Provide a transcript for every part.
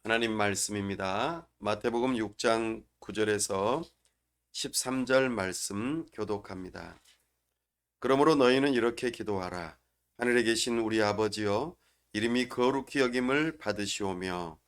하나님 말씀입니다. 마태복음 6장 9절에서 13절 말씀 교독합니다. 그러므로 너희는 이렇게 기도하라. 하늘에 계신 우리 아버지여, 이름이 거룩히 여김을 받으시오며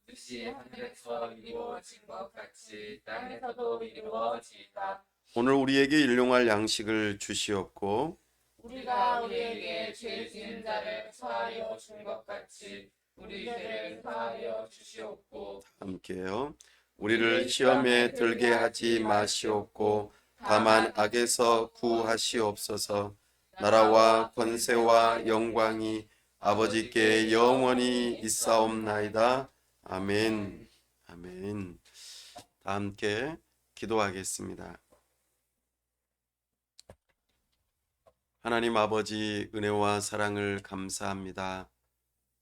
뜻이 하늘에서 이루어진 것 같이 땅에서도 이루어지이다. 오늘 우리에게 일용할 양식을 주시옵고 우리가 우리에게 죄 지은 자를 사하여 준 것 같이 우리 죄를 사하여 주시옵고 함께요. 우리를 시험에 들게 하지 마시옵고 다만 악에서 구하시옵소서. 나라와 권세와 영광이 아버지께 영원히 있사옵나이다. 아멘. 아멘. 다 함께 기도하겠습니다. 하나님 아버지, 은혜와 사랑을 감사합니다.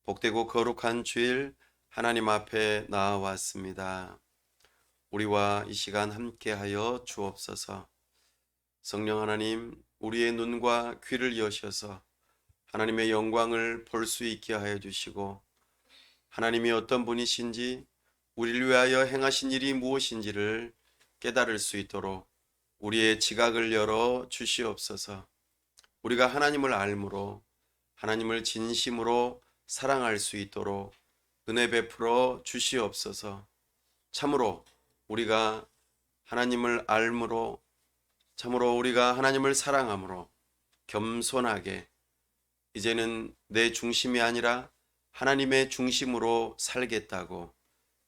복되고 거룩한 주일 하나님 앞에 나아왔습니다. 우리와 이 시간 함께하여 주옵소서. 성령 하나님, 우리의 눈과 귀를 여셔서 하나님의 영광을 볼 수 있게 하여 주시고, 하나님이 어떤 분이신지, 우리를 위하여 행하신 일이 무엇인지를 깨달을 수 있도록 우리의 지각을 열어 주시옵소서. 우리가 하나님을 알므로 하나님을 진심으로 사랑할 수 있도록 은혜 베풀어 주시옵소서. 참으로 우리가 하나님을 알므로, 참으로 우리가 하나님을 사랑함으로 겸손하게 이제는 내 중심이 아니라 하나님의 중심으로 살겠다고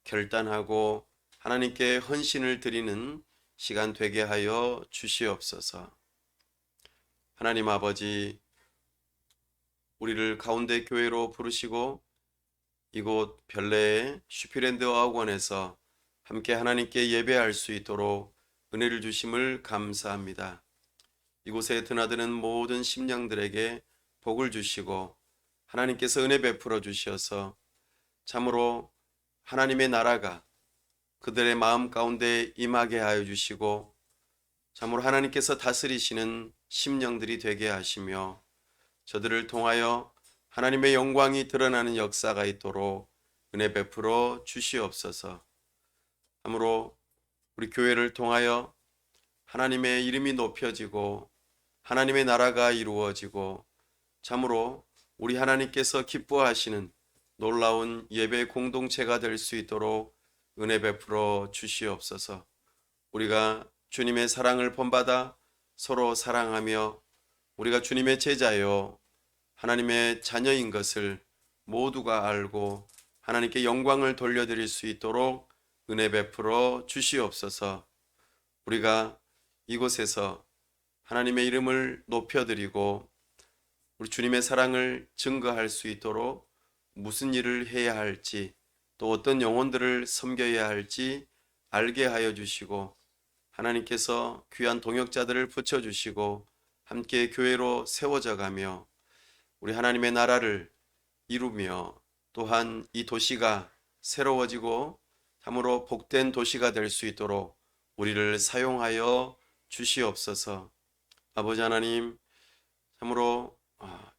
결단하고 하나님께 헌신을 드리는 시간 되게 하여 주시옵소서. 하나님 아버지, 우리를 가운데 교회로 부르시고 이곳 별내의 슈피랜드 어학원에서 함께 하나님께 예배할 수 있도록 은혜를 주심을 감사합니다. 이곳에 드나드는 모든 심령들에게 복을 주시고 하나님께서 은혜 베풀어 주셔서 참으로 하나님의 나라가 그들의 마음 가운데 임하게 하여 주시고 참으로 하나님께서 다스리시는 심령들이 되게 하시며 저들을 통하여 하나님의 영광이 드러나는 역사가 있도록 은혜 베풀어 주시옵소서. 참으로 우리 교회를 통하여 하나님의 이름이 높여지고 하나님의 나라가 이루어지고 참으로 우리 하나님께서 기뻐하시는 놀라운 예배 공동체가 될 수 있도록 은혜 베풀어 주시옵소서. 우리가 주님의 사랑을 본받아 서로 사랑하며 우리가 주님의 제자요 하나님의 자녀인 것을 모두가 알고 하나님께 영광을 돌려드릴 수 있도록 은혜 베풀어 주시옵소서. 우리가 이곳에서 하나님의 이름을 높여드리고 우리 주님의 사랑을 증거할 수 있도록 무슨 일을 해야 할지 또 어떤 영혼들을 섬겨야 할지 알게 하여 주시고 하나님께서 귀한 동역자들을 붙여주시고 함께 교회로 세워져 가며 우리 하나님의 나라를 이루며 또한 이 도시가 새로워지고 참으로 복된 도시가 될 수 있도록 우리를 사용하여 주시옵소서. 아버지 하나님, 참으로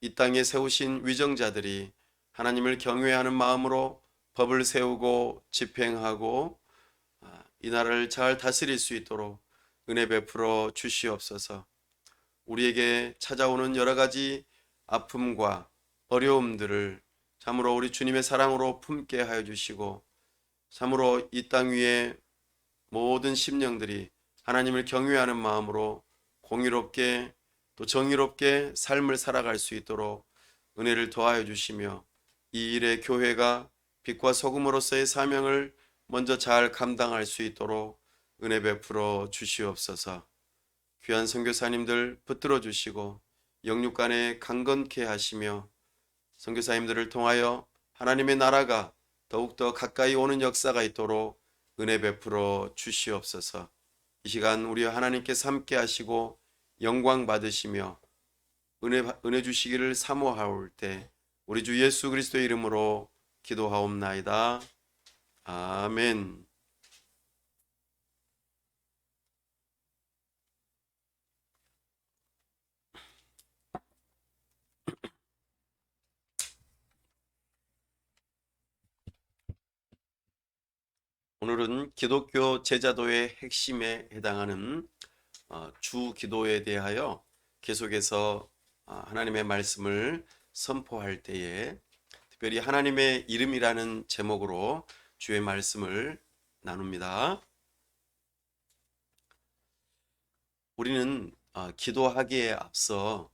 이 땅에 세우신 위정자들이 하나님을 경외하는 마음으로 법을 세우고 집행하고 이 나라를 잘 다스릴 수 있도록 은혜 베풀어 주시옵소서. 우리에게 찾아오는 여러 가지 아픔과 어려움들을 참으로 우리 주님의 사랑으로 품게 하여 주시고 참으로 이 땅 위에 모든 심령들이 하나님을 경외하는 마음으로 공의롭게 또 정의롭게 삶을 살아갈 수 있도록 은혜를 더하여 주시며 이 일에 교회가 빛과 소금으로서의 사명을 먼저 잘 감당할 수 있도록 은혜 베풀어 주시옵소서. 귀한 선교사님들 붙들어 주시고 영육간에 강건케 하시며 선교사님들을 통하여 하나님의 나라가 더욱더 가까이 오는 역사가 있도록 은혜 베풀어 주시옵소서. 이 시간 우리 하나님께서 함께 하시고 영광 받으시며 은혜 주시기를 사모하올 때 우리 주 예수 그리스도의 이름으로 기도하옵나이다. 아멘. 오늘은 기독교 제자도의 핵심에 해당하는 주 기도에 대하여 계속해서 하나님의 말씀을 선포할 때에 특별히 하나님의 이름이라는 제목으로 주의 말씀을 나눕니다. 우리는 기도하기에 앞서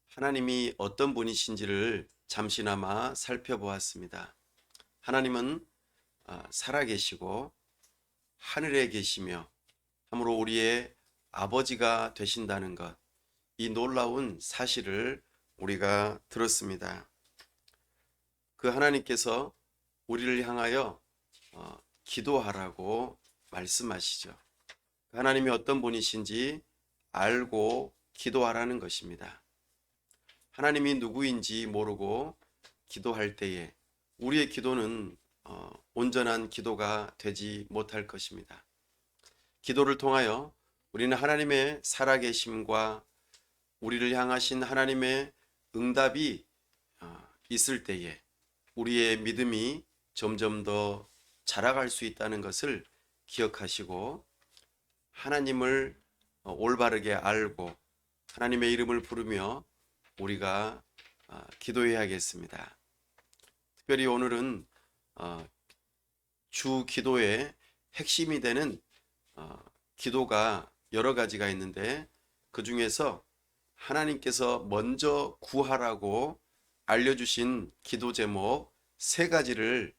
하나님이 어떤 분이신지를 잠시나마 살펴보았습니다. 하나님은 살아계시고 하늘에 계시며 참으로 우리의 아버지가 되신다는 것, 이 놀라운 사실을 우리가 들었습니다. 그 하나님께서 우리를 향하여 기도하라고 말씀하시죠. 하나님이 어떤 분이신지 알고 기도하라는 것입니다. 하나님이 누구인지 모르고 기도할 때에 우리의 기도는 온전한 기도가 되지 못할 것입니다. 기도를 통하여 우리는 하나님의 살아계심과 우리를 향하신 하나님의 응답이 있을 때에 우리의 믿음이 점점 더 자라갈 수 있다는 것을 기억하시고 하나님을 올바르게 알고 하나님의 이름을 부르며 우리가 기도해야겠습니다. 특별히 오늘은 주 기도의 핵심이 되는 기도가 여러 가지가 있는데 그 중에서 하나님께서 먼저 구하라고 알려주신 기도 제목 3가지를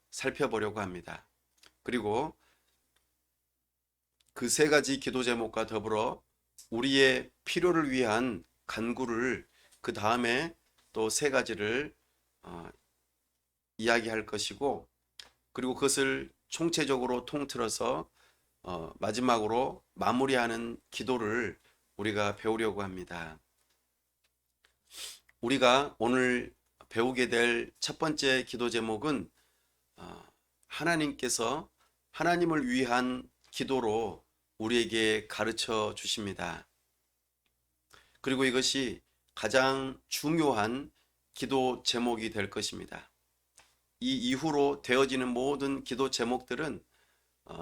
살펴보려고 합니다. 그리고 그 3가지 기도 제목과 더불어 우리의 필요를 위한 간구를 그 다음에 또 3가지를 이야기할 것이고 그리고 그것을 총체적으로 통틀어서 마지막으로 마무리하는 기도를 우리가 배우려고 합니다. 우리가 오늘 배우게 될 첫 번째 기도 제목은 하나님께서 하나님을 위한 기도로 우리에게 가르쳐 주십니다. 그리고 이것이 가장 중요한 기도 제목이 될 것입니다. 이 이후로 되어지는 모든 기도 제목들은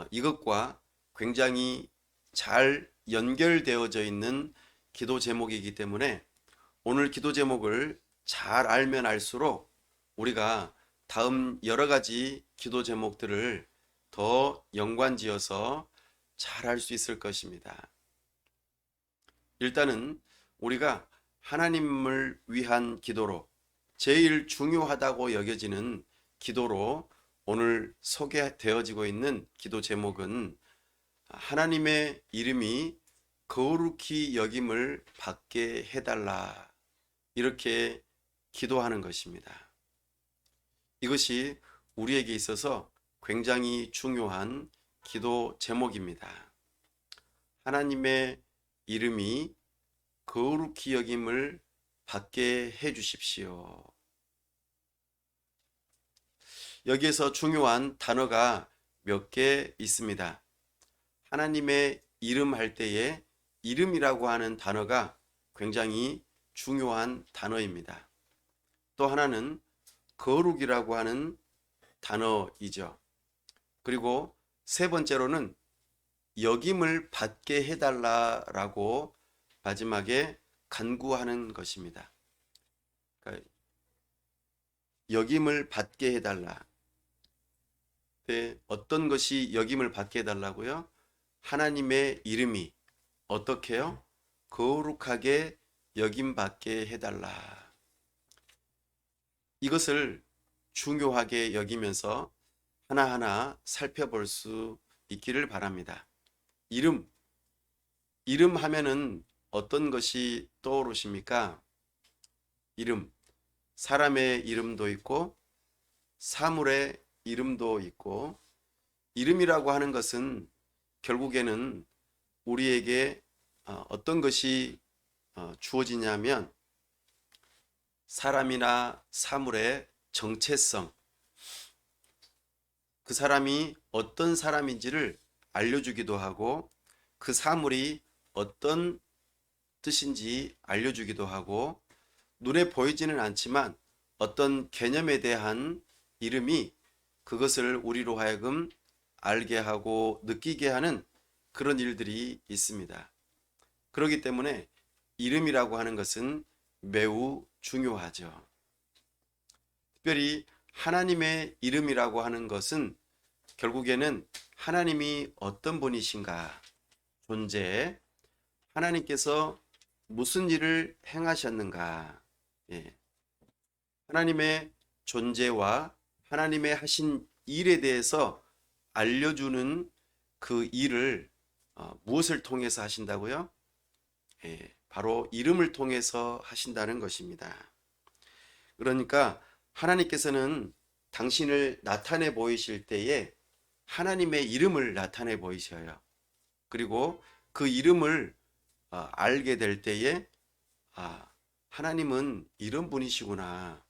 이것과 굉장히 잘 연결되어져 있는 기도 제목이기 때문에 오늘 기도 제목을 잘 알면 알수록 우리가 다음 여러 가지 기도 제목들을 더 연관지어서 잘 할 수 있을 것입니다. 일단은 우리가 하나님을 위한 기도로 제일 중요하다고 여겨지는 기도로 오늘 소개되어지고 있는 기도 제목은 하나님의 이름이 거룩히 여김을 받게 해달라 이렇게 기도하는 것입니다. 이것이 우리에게 있어서 굉장히 중요한 기도 제목입니다. 하나님의 이름이 거룩히 여김을 받게 해 주십시오. 여기에서 중요한 단어가 몇 개 있습니다. 하나님의 이름 할 때에 이름이라고 하는 단어가 굉장히 중요한 단어입니다. 또 하나는 거룩이라고 하는 단어이죠. 그리고 3번째로는 여김을 받게 해달라라고 마지막에 간구하는 것입니다. 그러니까 여김을 받게 해달라. 어떤 것이 여김을 받게 해달라고요? 하나님의 이름이 어떻게요? 거룩하게 여김받게 해달라. 이것을 중요하게 여기면서 하나하나 살펴볼 수 있기를 바랍니다. 이름 하면은 어떤 것이 떠오르십니까? 이름, 사람의 이름도 있고 사물의 이름도 있고 이름이라고 하는 것은 결국에는 우리에게 어떤 것이 주어지냐면 사람이나 사물의 정체성, 그 사람이 어떤 사람인지를 알려주기도 하고 그 사물이 어떤 뜻인지 알려주기도 하고 눈에 보이지는 않지만 어떤 개념에 대한 이름이 그것을 우리로 하여금 알게 하고 느끼게 하는 그런 일들이 있습니다. 그렇기 때문에 이름이라고 하는 것은 매우 중요하죠. 특별히 하나님의 이름이라고 하는 것은 결국에는 하나님이 어떤 분이신가, 존재, 하나님께서 무슨 일을 행하셨는가, 예. 하나님의 존재와 하나님의 하신 일에 대해서 알려주는 그 일을 무엇을 통해서 하신다고요? 예, 바로 이름을 통해서 하신다는 것입니다. 그러니까 하나님께서는 당신을 나타내 보이실 때에 하나님의 이름을 나타내 보이셔요. 그리고 그 이름을 알게 될 때에 하나님은 이런 분이시구나.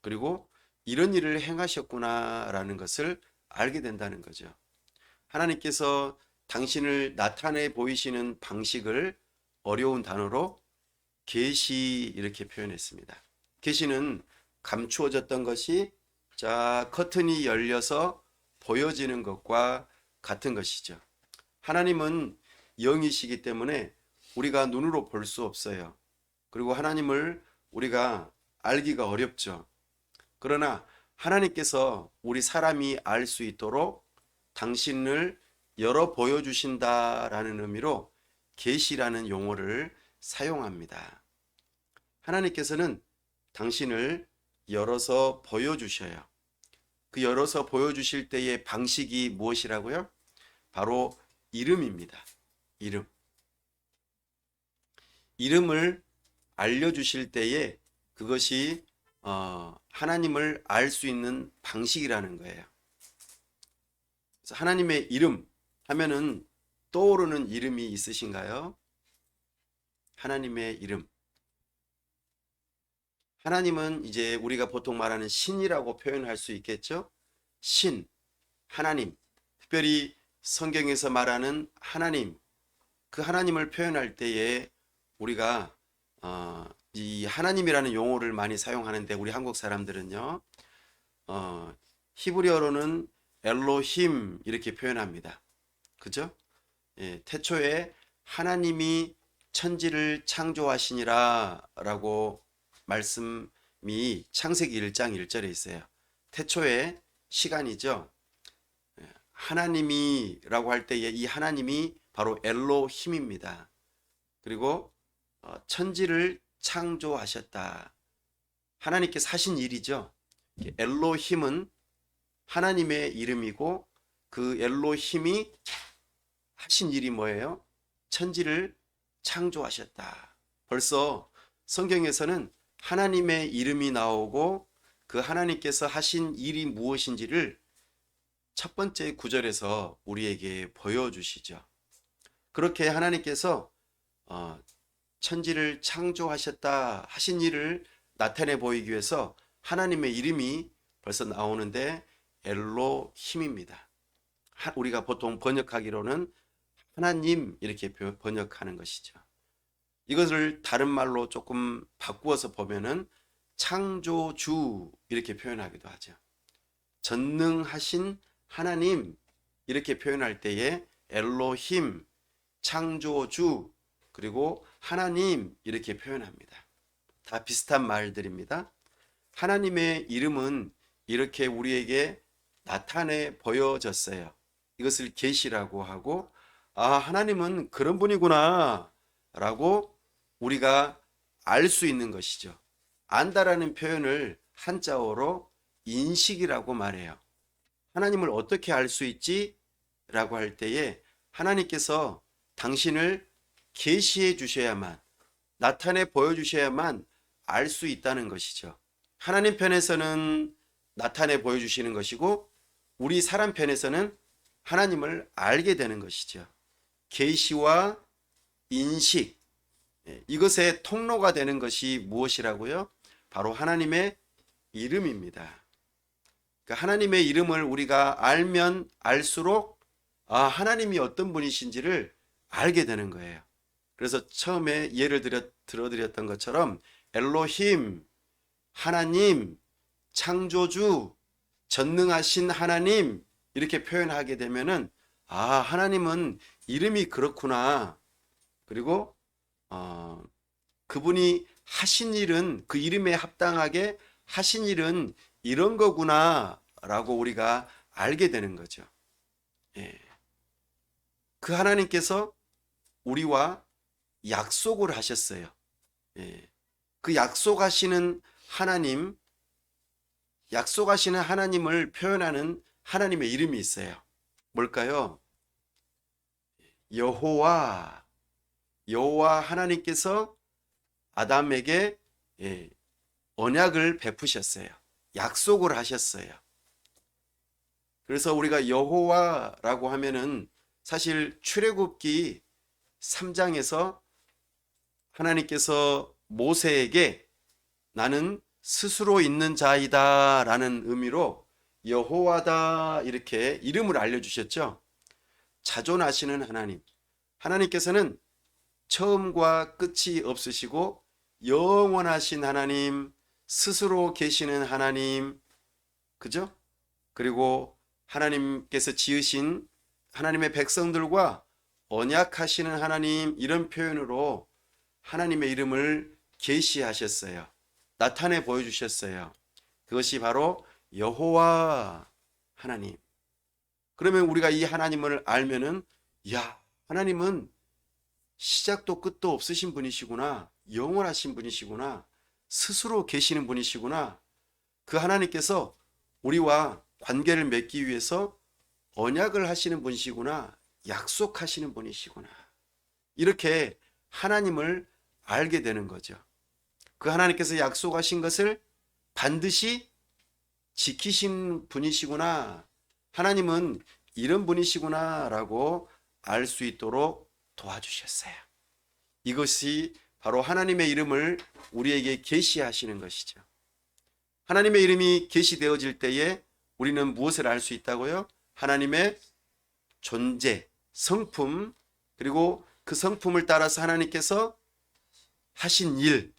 그리고 이런 일을 행하셨구나라는 것을 알게 된다는 거죠. 하나님께서 당신을 나타내 보이시는 방식을 어려운 단어로 계시 이렇게 표현했습니다. 계시는 감추어졌던 것이 커튼이 열려서 보여지는 것과 같은 것이죠. 하나님은 영이시기 때문에 우리가 눈으로 볼 수 없어요. 그리고 하나님을 우리가 알기가 어렵죠. 그러나 하나님께서 우리 사람이 알 수 있도록 당신을 열어 보여주신다라는 의미로 계시라는 용어를 사용합니다. 하나님께서는 당신을 열어서 보여주셔요. 그 열어서 보여주실 때의 방식이 무엇이라고요? 바로 이름입니다. 이름. 이름을 알려주실 때에 그것이 하나님을 알 수 있는 방식이라는 거예요. 그래서 하나님의 이름 하면은 떠오르는 이름이 있으신가요? 하나님의 이름. 하나님은 이제 우리가 보통 말하는 신이라고 표현할 수 있겠죠? 신, 하나님. 특별히 성경에서 말하는 하나님, 그 하나님을 표현할 때에 우리가 이 하나님이라는 용어를 많이 사용하는데 우리 한국 사람들은요, 히브리어로는 엘로힘 이렇게 표현합니다. 그죠? 예, 태초에 하나님이 천지를 창조하시니라 라고 말씀이 창세기 1장 1절에 있어요. 태초에 시간이죠. 하나님이라고 할 때에 이 하나님이 바로 엘로힘입니다. 그리고 천지를 창조하셨다. 하나님께서 하신 일이죠. 엘로힘은 하나님의 이름이고 그 엘로힘이 하신 일이 뭐예요? 천지를 창조하셨다. 벌써 성경에서는 하나님의 이름이 나오고 그 하나님께서 하신 일이 무엇인지를 첫 번째 구절에서 우리에게 보여주시죠. 그렇게 하나님께서 천지를 창조하셨다 하신 일을 나타내 보이기 위해서 하나님의 이름이 벌써 나오는데 엘로힘입니다. 우리가 보통 번역하기로는 하나님 이렇게 번역하는 것이죠. 이것을 다른 말로 조금 바꾸어서 보면은 창조주 이렇게 표현하기도 하죠. 전능하신 하나님 이렇게 표현할 때에 엘로힘, 창조주, 그리고 하나님 이렇게 표현합니다. 다 비슷한 말들입니다. 하나님의 이름은 이렇게 우리에게 나타내 보여졌어요. 이것을 계시라고 하고 하나님은 그런 분이구나 라고 우리가 알 수 있는 것이죠. 안다라는 표현을 한자어로 인식이라고 말해요. 하나님을 어떻게 알 수 있지? 라고 할 때에 하나님께서 당신을 계시해 주셔야만, 나타내 보여주셔야만 알 수 있다는 것이죠. 하나님 편에서는 나타내 보여주시는 것이고 우리 사람 편에서는 하나님을 알게 되는 것이죠. 계시와 인식, 이것의 통로가 되는 것이 무엇이라고요? 바로 하나님의 이름입니다. 그러니까 하나님의 이름을 우리가 알면 알수록 하나님이 어떤 분이신지를 알게 되는 거예요. 그래서 처음에 예를 들어드렸던 것처럼 엘로힘, 하나님, 창조주, 전능하신 하나님 이렇게 표현하게 되면은 아, 하나님은 이름이 그렇구나. 그리고 그분이 하신 일은 그 이름에 합당하게 하신 일은 이런 거구나라고 우리가 알게 되는 거죠. 예. 그 하나님께서 우리와 약속을 하셨어요. 예. 그 약속하시는 하나님, 약속하시는 하나님을 표현하는 하나님의 이름이 있어요. 뭘까요? 여호와. 여호와 하나님께서 아담에게 예, 언약을 베푸셨어요. 약속을 하셨어요. 그래서 우리가 여호와라고 하면은 사실 출애굽기 3장에서 하나님께서 모세에게 나는 스스로 있는 자이다 라는 의미로 여호와다 이렇게 이름을 알려주셨죠. 자존하시는 하나님. 하나님께서는 처음과 끝이 없으시고 영원하신 하나님, 스스로 계시는 하나님, 그죠? 그리고 하나님께서 지으신 하나님의 백성들과 언약하시는 하나님, 이런 표현으로 하나님의 이름을 계시하셨어요. 나타내 보여주셨어요. 그것이 바로 여호와 하나님. 그러면 우리가 이 하나님을 알면은 야, 하나님은 시작도 끝도 없으신 분이시구나. 영원하신 분이시구나. 스스로 계시는 분이시구나. 그 하나님께서 우리와 관계를 맺기 위해서 언약을 하시는 분이시구나. 약속하시는 분이시구나. 이렇게 하나님을 알게 되는 거죠. 그 하나님께서 약속하신 것을 반드시 지키신 분이시구나. 하나님은 이런 분이시구나 라고 알 수 있도록 도와주셨어요. 이것이 바로 하나님의 이름을 우리에게 계시하시는 것이죠. 하나님의 이름이 계시되어질 때에 우리는 무엇을 알 수 있다고요? 하나님의 존재, 성품, 그리고 그 성품을 따라서 하나님께서 하신 일을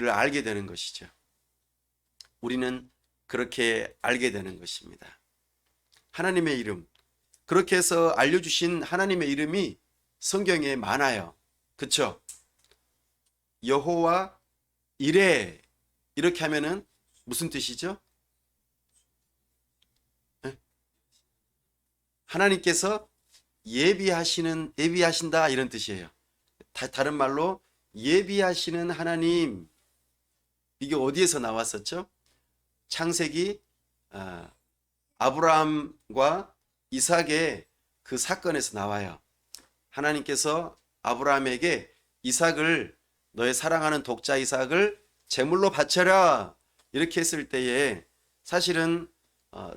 알게 되는 것이죠. 우리는 그렇게 알게 되는 것입니다. 하나님의 이름, 그렇게 해서 알려주신 하나님의 이름이 성경에 많아요. 그렇죠? 여호와 이레 이렇게 하면은 무슨 뜻이죠? 하나님께서 예비하신다 이런 뜻이에요. 다른 말로 예비하시는 하나님. 이게 어디에서 나왔었죠? 창세기 아브라함과 이삭의 그 사건에서 나와요. 하나님께서 아브라함에게 이삭을 너의 사랑하는 독자 이삭을 제물로 바쳐라 이렇게 했을 때에 사실은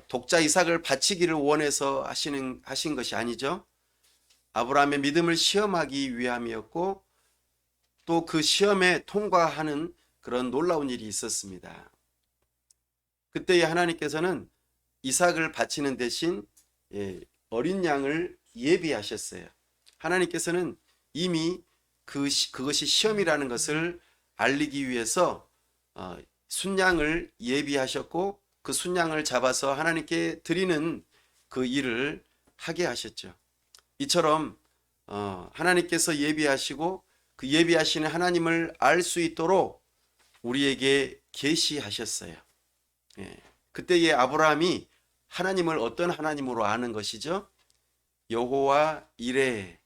독자 이삭을 바치기를 원해서 하신 것이 아니죠. 아브라함의 믿음을 시험하기 위함이었고 또 그 시험에 통과하는 그런 놀라운 일이 있었습니다. 그때에 하나님께서는 이삭을 바치는 대신 어린 양을 예비하셨어요. 하나님께서는 이미 그것이 시험이라는 것을 알리기 위해서 순양을 예비하셨고 그 순양을 잡아서 하나님께 드리는 그 일을 하게 하셨죠. 이처럼 하나님께서 예비하시고 그 예비하시는 하나님을 알 수 있도록 우리에게 계시하셨어요. 그때의 아브라함이 하나님을 어떤 하나님으로 아는 것이죠? 여호와 이레,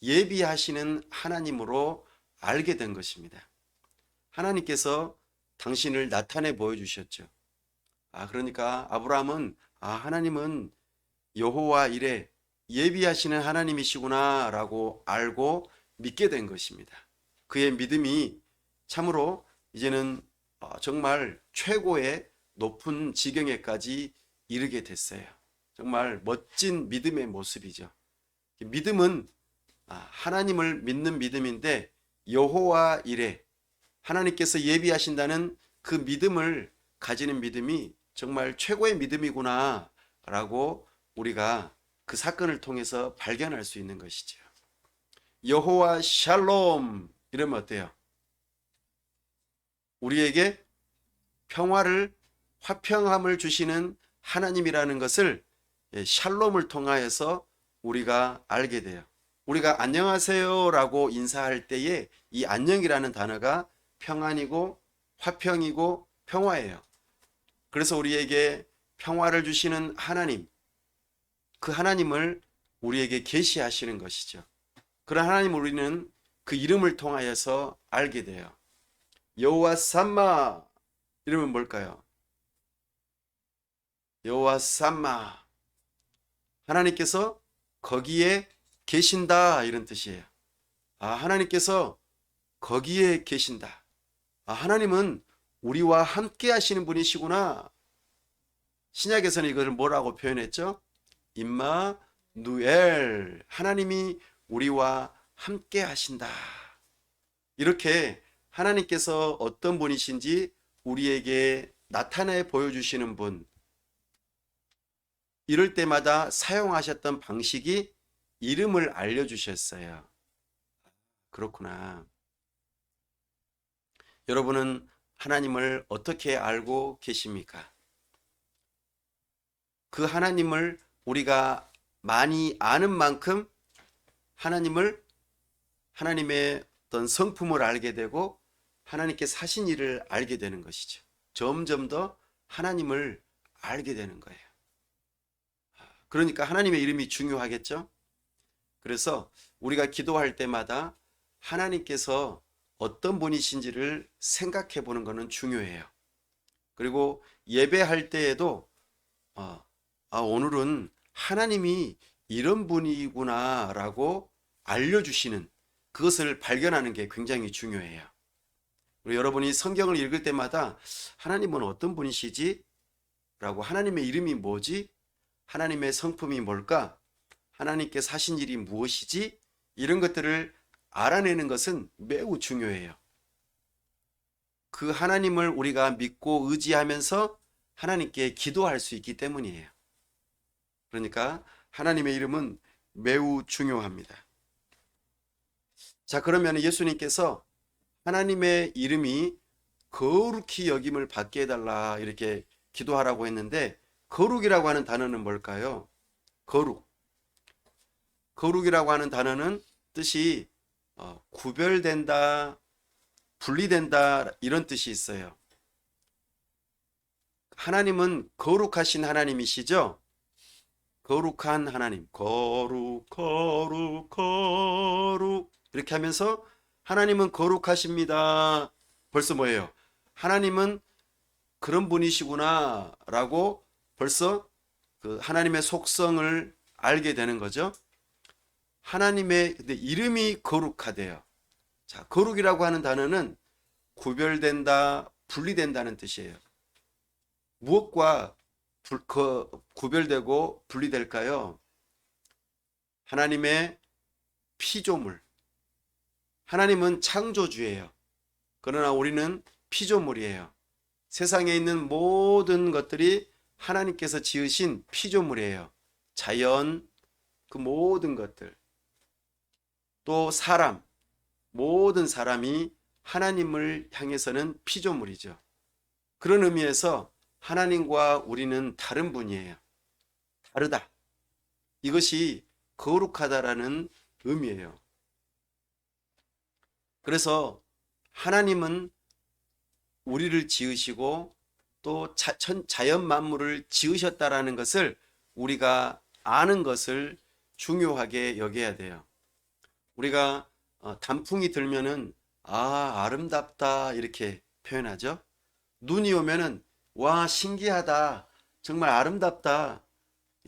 예비하시는 하나님으로 알게 된 것입니다. 하나님께서 당신을 나타내 보여주셨죠. 그러니까 아브라함은 하나님은 여호와 이레, 예비하시는 하나님이시구나 라고 알고 믿게 된 것입니다. 그의 믿음이 참으로 이제는 정말 최고의 높은 지경에까지 이르게 됐어요. 정말 멋진 믿음의 모습이죠. 믿음은 하나님을 믿는 믿음인데 여호와 이레, 하나님께서 예비하신다는 그 믿음을 가지는 믿음이 정말 최고의 믿음이구나 라고 우리가 그 사건을 통해서 발견할 수 있는 것이죠. 여호와 샬롬 이러면 어때요? 우리에게 평화를 화평함을 주시는 하나님이라는 것을 샬롬을 통하여서 우리가 알게 돼요. 우리가 안녕하세요라고 인사할 때에 이 안녕이라는 단어가 평안이고 화평이고 평화예요. 그래서 우리에게 평화를 주시는 하나님, 그 하나님을 우리에게 계시하시는 것이죠. 그런 하나님을 우리는 그 이름을 통하여서 알게 돼요. 여호와 삼마, 이름은 뭘까요? 여호와 삼마, 하나님께서 거기에 계신다, 이런 뜻이에요. 하나님께서 거기에 계신다. 하나님은 우리와 함께 하시는 분이시구나. 신약에서는 이것을 뭐라고 표현했죠? 임마누엘, 하나님이 우리와 함께 하신다. 이렇게 하나님께서 어떤 분이신지 우리에게 나타내 보여주시는 분, 이럴 때마다 사용하셨던 방식이 이름을 알려주셨어요. 그렇구나. 여러분은 하나님을 어떻게 알고 계십니까? 그 하나님을 우리가 많이 아는 만큼 하나님의 어떤 성품을 알게 되고 하나님께 사신 일을 알게 되는 것이죠. 점점 더 하나님을 알게 되는 거예요. 그러니까 하나님의 이름이 중요하겠죠? 그래서 우리가 기도할 때마다 하나님께서 어떤 분이신지를 생각해 보는 것은 중요해요. 그리고 예배할 때에도 오늘은 하나님이 이런 분이구나 라고 알려주시는, 그것을 발견하는 게 굉장히 중요해요. 그리고 여러분이 성경을 읽을 때마다 하나님은 어떤 분이시지? 라고, 하나님의 이름이 뭐지? 하나님의 성품이 뭘까? 하나님께 사신 일이 무엇이지? 이런 것들을 알아내는 것은 매우 중요해요. 그 하나님을 우리가 믿고 의지하면서 하나님께 기도할 수 있기 때문이에요. 그러니까 하나님의 이름은 매우 중요합니다. 자, 그러면 예수님께서 하나님의 이름이 거룩히 여김을 받게 해달라 이렇게 기도하라고 했는데, 거룩이라고 하는 단어는 뭘까요? 거룩이라고 하는 단어는 뜻이 구별된다, 분리된다, 이런 뜻이 있어요. 하나님은 거룩하신 하나님이시죠? 거룩한 하나님, 거룩 이렇게 하면서 하나님은 거룩하십니다. 벌써 뭐예요? 하나님은 그런 분이시구나 라고 벌써 그 하나님의 속성을 알게 되는 거죠. 하나님의 이름이 거룩하대요. 자, 거룩이라고 하는 단어는 구별된다, 분리된다는 뜻이에요. 무엇과 구별되고 분리될까요? 하나님의 피조물. 하나님은 창조주예요. 그러나 우리는 피조물이에요. 세상에 있는 모든 것들이 하나님께서 지으신 피조물이에요. 자연, 그 모든 것들. 또 사람, 모든 사람이 하나님을 향해서는 피조물이죠. 그런 의미에서 하나님과 우리는 다른 분이에요. 다르다. 이것이 거룩하다라는 의미예요. 그래서 하나님은 우리를 지으시고 또 자연 만물을 지으셨다라는 것을 우리가 아는 것을 중요하게 여겨야 돼요. 우리가 단풍이 들면은 아름답다 이렇게 표현하죠. 눈이 오면은 와, 신기하다, 정말 아름답다,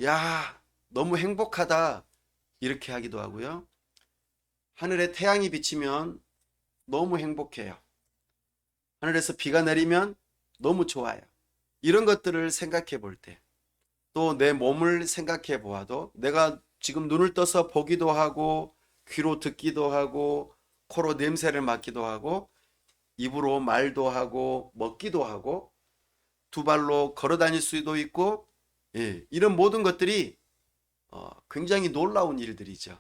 야, 너무 행복하다 이렇게 하기도 하고요. 하늘에 태양이 비치면 너무 행복해요. 하늘에서 비가 내리면 너무 좋아요. 이런 것들을 생각해 볼 때, 또 내 몸을 생각해 보아도 내가 지금 눈을 떠서 보기도 하고 귀로 듣기도 하고 코로 냄새를 맡기도 하고 입으로 말도 하고 먹기도 하고 두 발로 걸어 다닐 수도 있고, 이런 모든 것들이 굉장히 놀라운 일들이죠.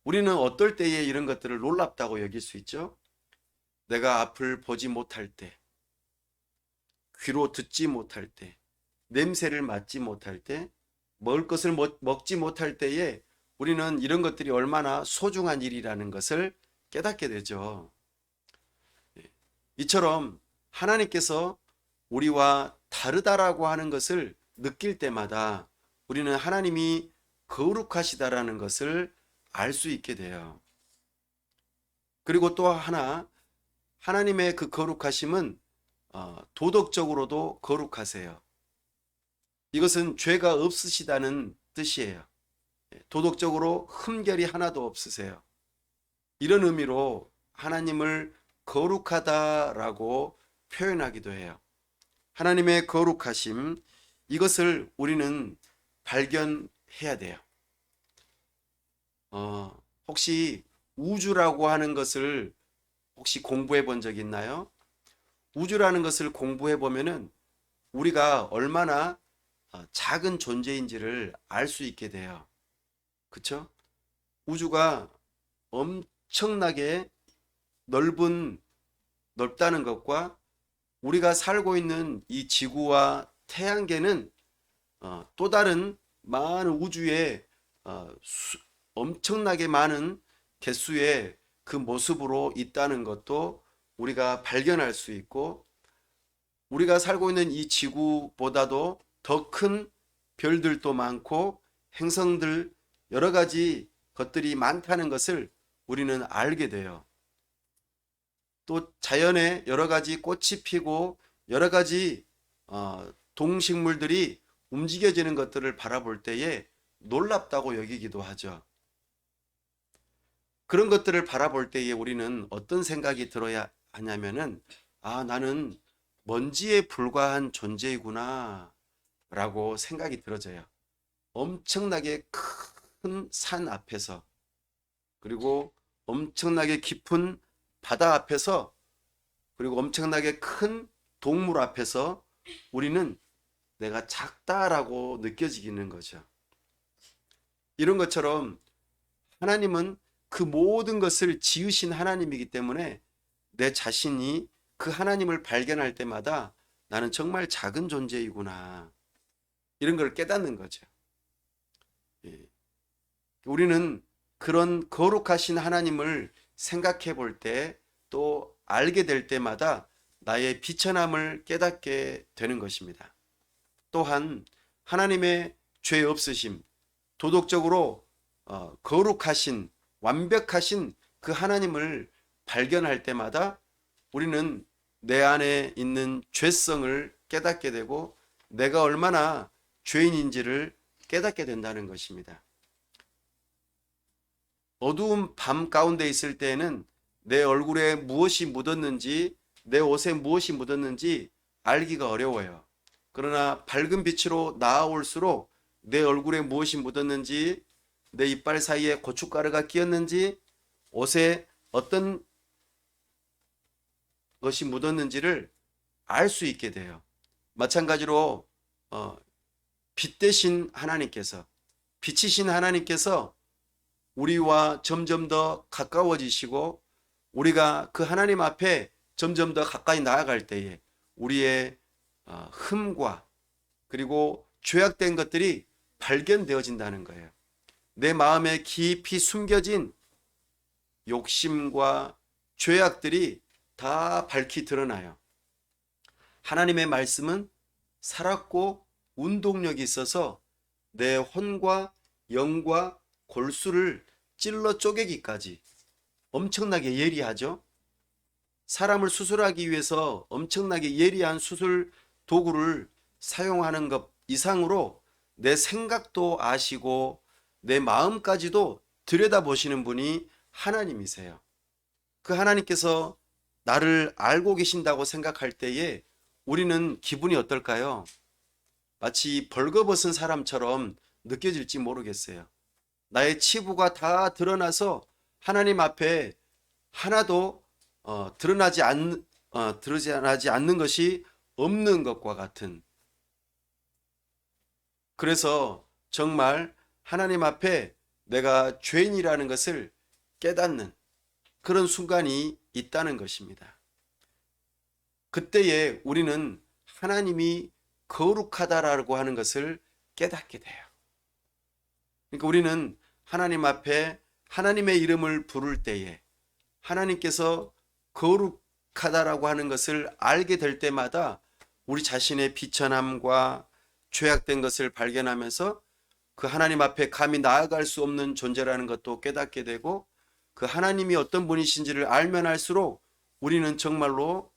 우리는 어떨 때에 이런 것들을 놀랍다고 여길 수 있죠? 내가 앞을 보지 못할 때, 귀로 듣지 못할 때, 냄새를 맡지 못할 때, 먹을 것을 먹지 못할 때에 우리는 이런 것들이 얼마나 소중한 일이라는 것을 깨닫게 되죠. 이처럼 하나님께서 우리와 다르다라고 하는 것을 느낄 때마다 우리는 하나님이 거룩하시다라는 것을 알 수 있게 돼요. 그리고 또 하나, 하나님의 그 거룩하심은 도덕적으로도 거룩하세요. 이것은 죄가 없으시다는 뜻이에요. 도덕적으로 흠결이 하나도 없으세요. 이런 의미로 하나님을 거룩하다라고 표현하기도 해요. 하나님의 거룩하심, 이것을 우리는 발견해야 돼요. 혹시 우주라고 하는 것을 혹시 공부해 본 적 있나요? 우주라는 것을 공부해 보면은 우리가 얼마나 작은 존재인지를 알 수 있게 돼요. 그쵸? 우주가 엄청나게 넓다는 것과 우리가 살고 있는 이 지구와 태양계는 또 다른 많은 우주의 엄청나게 많은 개수의 그 모습으로 있다는 것도 우리가 발견할 수 있고, 우리가 살고 있는 이 지구보다도 더 큰 별들도 많고 행성들, 여러 가지 것들이 많다는 것을 우리는 알게 돼요. 또 자연에 여러 가지 꽃이 피고 여러 가지 동식물들이 움직여지는 것들을 바라볼 때에 놀랍다고 여기기도 하죠. 그런 것들을 바라볼 때에 우리는 어떤 생각이 들어야 하냐면은, 나는 먼지에 불과한 존재이구나 라고 생각이 들어져요. 엄청나게 큰 산 앞에서, 그리고 엄청나게 깊은 바다 앞에서, 그리고 엄청나게 큰 동물 앞에서 우리는 내가 작다라고 느껴지는 거죠. 이런 것처럼 하나님은 그 모든 것을 지으신 하나님이기 때문에 내 자신이 그 하나님을 발견할 때마다 나는 정말 작은 존재이구나, 이런 걸 깨닫는 거죠. 우리는 그런 거룩하신 하나님을 생각해 볼 때, 또 알게 될 때마다 나의 비천함을 깨닫게 되는 것입니다. 또한 하나님의 죄 없으심, 도덕적으로 거룩하신, 완벽하신 그 하나님을 발견할 때마다 우리는 내 안에 있는 죄성을 깨닫게 되고 내가 얼마나 죄인인지를 깨닫게 된다는 것입니다. 어두운 밤 가운데 있을 때에는 내 얼굴에 무엇이 묻었는지, 내 옷에 무엇이 묻었는지 알기가 어려워요. 그러나 밝은 빛으로 나아올수록 내 얼굴에 무엇이 묻었는지, 내 이빨 사이에 고춧가루가 끼었는지, 옷에 어떤 것이 묻었는지를 알 수 있게 돼요. 마찬가지로 빛 대신 하나님께서, 빛이신 하나님께서 우리와 점점 더 가까워지시고 우리가 그 하나님 앞에 점점 더 가까이 나아갈 때에 우리의 흠과 그리고 죄악된 것들이 발견되어진다는 거예요. 내 마음에 깊이 숨겨진 욕심과 죄악들이 다 밝히 드러나요. 하나님의 말씀은 살았고 운동력이 있어서 내 혼과 영과 골수를 찔러 쪼개기까지 엄청나게 예리하죠. 사람을 수술하기 위해서 엄청나게 예리한 수술 도구를 사용하는 것 이상으로 내 생각도 아시고 내 마음까지도 들여다보시는 분이 하나님이세요. 그 하나님께서 나를 알고 계신다고 생각할 때에 우리는 기분이 어떨까요? 마치 벌거벗은 사람처럼 느껴질지 모르겠어요. 나의 치부가 다 드러나서 하나님 앞에 하나도 드러나지 않는 것이 없는 것과 같은, 그래서 정말 하나님 앞에 내가 죄인이라는 것을 깨닫는 그런 순간이 있다는 것입니다. 그때에 우리는 하나님이 거룩하다라고 하는 것을 깨닫게 돼요. 그러니까 우리는 하나님 앞에 하나님의 이름을 부를 때에 하나님께서 거룩하다라고 하는 것을 알게 될 때마다 우리 자신의 비천함과 죄악된 것을 발견하면서 그 하나님 앞에 감히 나아갈 수 없는 존재라는 것도 깨닫게 되고 그 하나님이 어떤 분이신지를 알면 알수록 우리는 정말로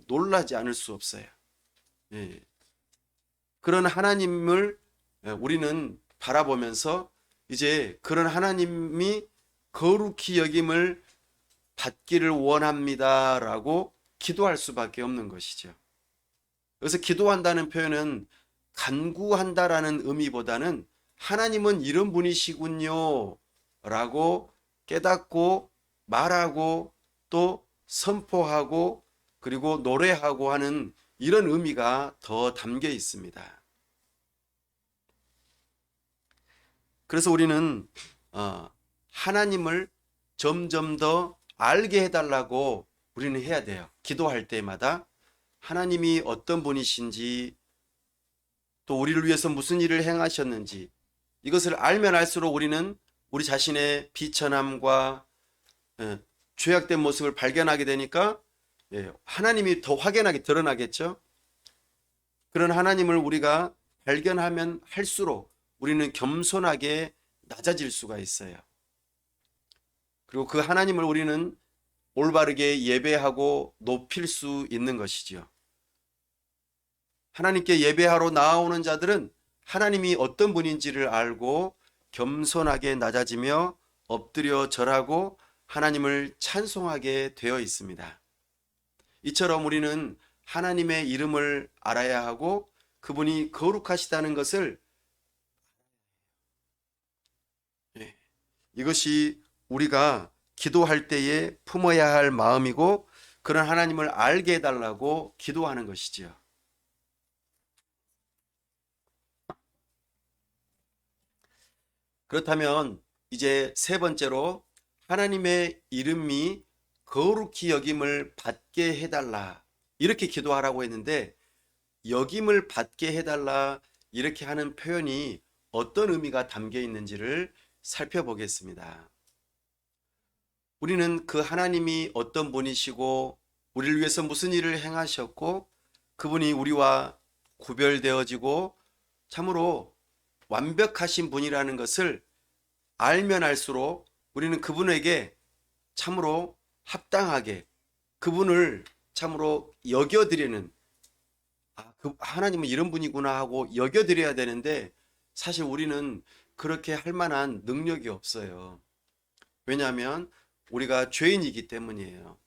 놀라지 않을 수 없어요. 그런 하나님을 우리는 바라보면서 이제 그런 하나님이 거룩히 여김을 받기를 원합니다라고 기도할 수밖에 없는 것이죠. 그래서 기도한다는 표현은 간구한다라는 의미보다는 하나님은 이런 분이시군요 라고 깨닫고 말하고 또 선포하고 그리고 노래하고 하는 이런 의미가 더 담겨 있습니다. 그래서 우리는 하나님을 점점 더 알게 해달라고 우리는 해야 돼요. 기도할 때마다 하나님이 어떤 분이신지 또 우리를 위해서 무슨 일을 행하셨는지 이것을 알면 알수록 우리는 우리 자신의 비천함과 죄악된 모습을 발견하게 되니까 하나님이 더 확연하게 드러나겠죠. 그런 하나님을 우리가 발견하면 할수록 우리는 겸손하게 낮아질 수가 있어요. 그리고 그 하나님을 우리는 올바르게 예배하고 높일 수 있는 것이지요. 하나님께 예배하러 나아오는 자들은 하나님이 어떤 분인지를 알고 겸손하게 낮아지며 엎드려 절하고 하나님을 찬송하게 되어 있습니다. 이처럼 우리는 하나님의 이름을 알아야 하고 그분이 거룩하시다는 것을 이것이 우리가 기도할 때에 품어야 할 마음이고 그런 하나님을 알게 해달라고 기도하는 것이지요. 그렇다면 이제 세 번째로 하나님의 이름이 거룩히 여김을 받게 해달라 이렇게 기도하라고 했는데 여김을 받게 해달라 이렇게 하는 표현이 어떤 의미가 담겨 있는지를 살펴보겠습니다. 우리는 그 하나님이 어떤 분이시고 우리를 위해서 무슨 일을 행하셨고 그분이 우리와 구별되어지고 참으로 완벽하신 분이라는 것을 알면 알수록 우리는 그분에게 참으로 합당하게 그분을 참으로 여겨드리는 그 하나님은 이런 분이구나 하고 여겨드려야 되는데 사실 우리는 그렇게 할 만한 능력이 없어요. 왜냐하면 우리가 죄인이기 때문이에요.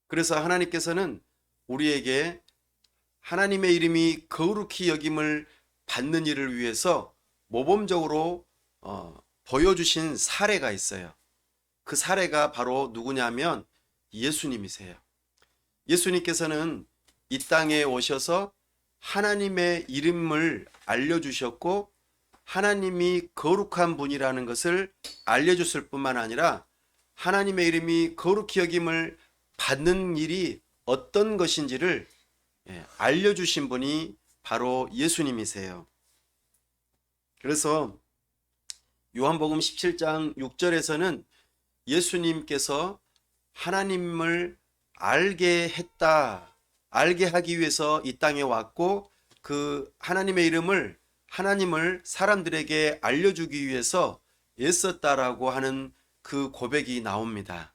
그래서 하나님께서는 우리에게 하나님의 이름이 거룩히 여김을 받는 일을 위해서 모범적으로 보여주신 사례가 있어요. 그 사례가 바로 누구냐면 예수님이세요. 예수님께서는 이 땅에 오셔서 하나님의 이름을 알려주셨고 하나님이 거룩한 분이라는 것을 알려줬을 뿐만 아니라 하나님의 이름이 거룩히 여김을 받는 일이 어떤 것인지를 알려주신 분이 바로 예수님이세요. 그래서 요한복음 17장 6절에서는 예수님께서 하나님을 알게 했다. 알게 하기 위해서 이 땅에 왔고 그 하나님의 이름을 하나님을 사람들에게 알려주기 위해서 애썼다라고 하는 그 고백이 나옵니다.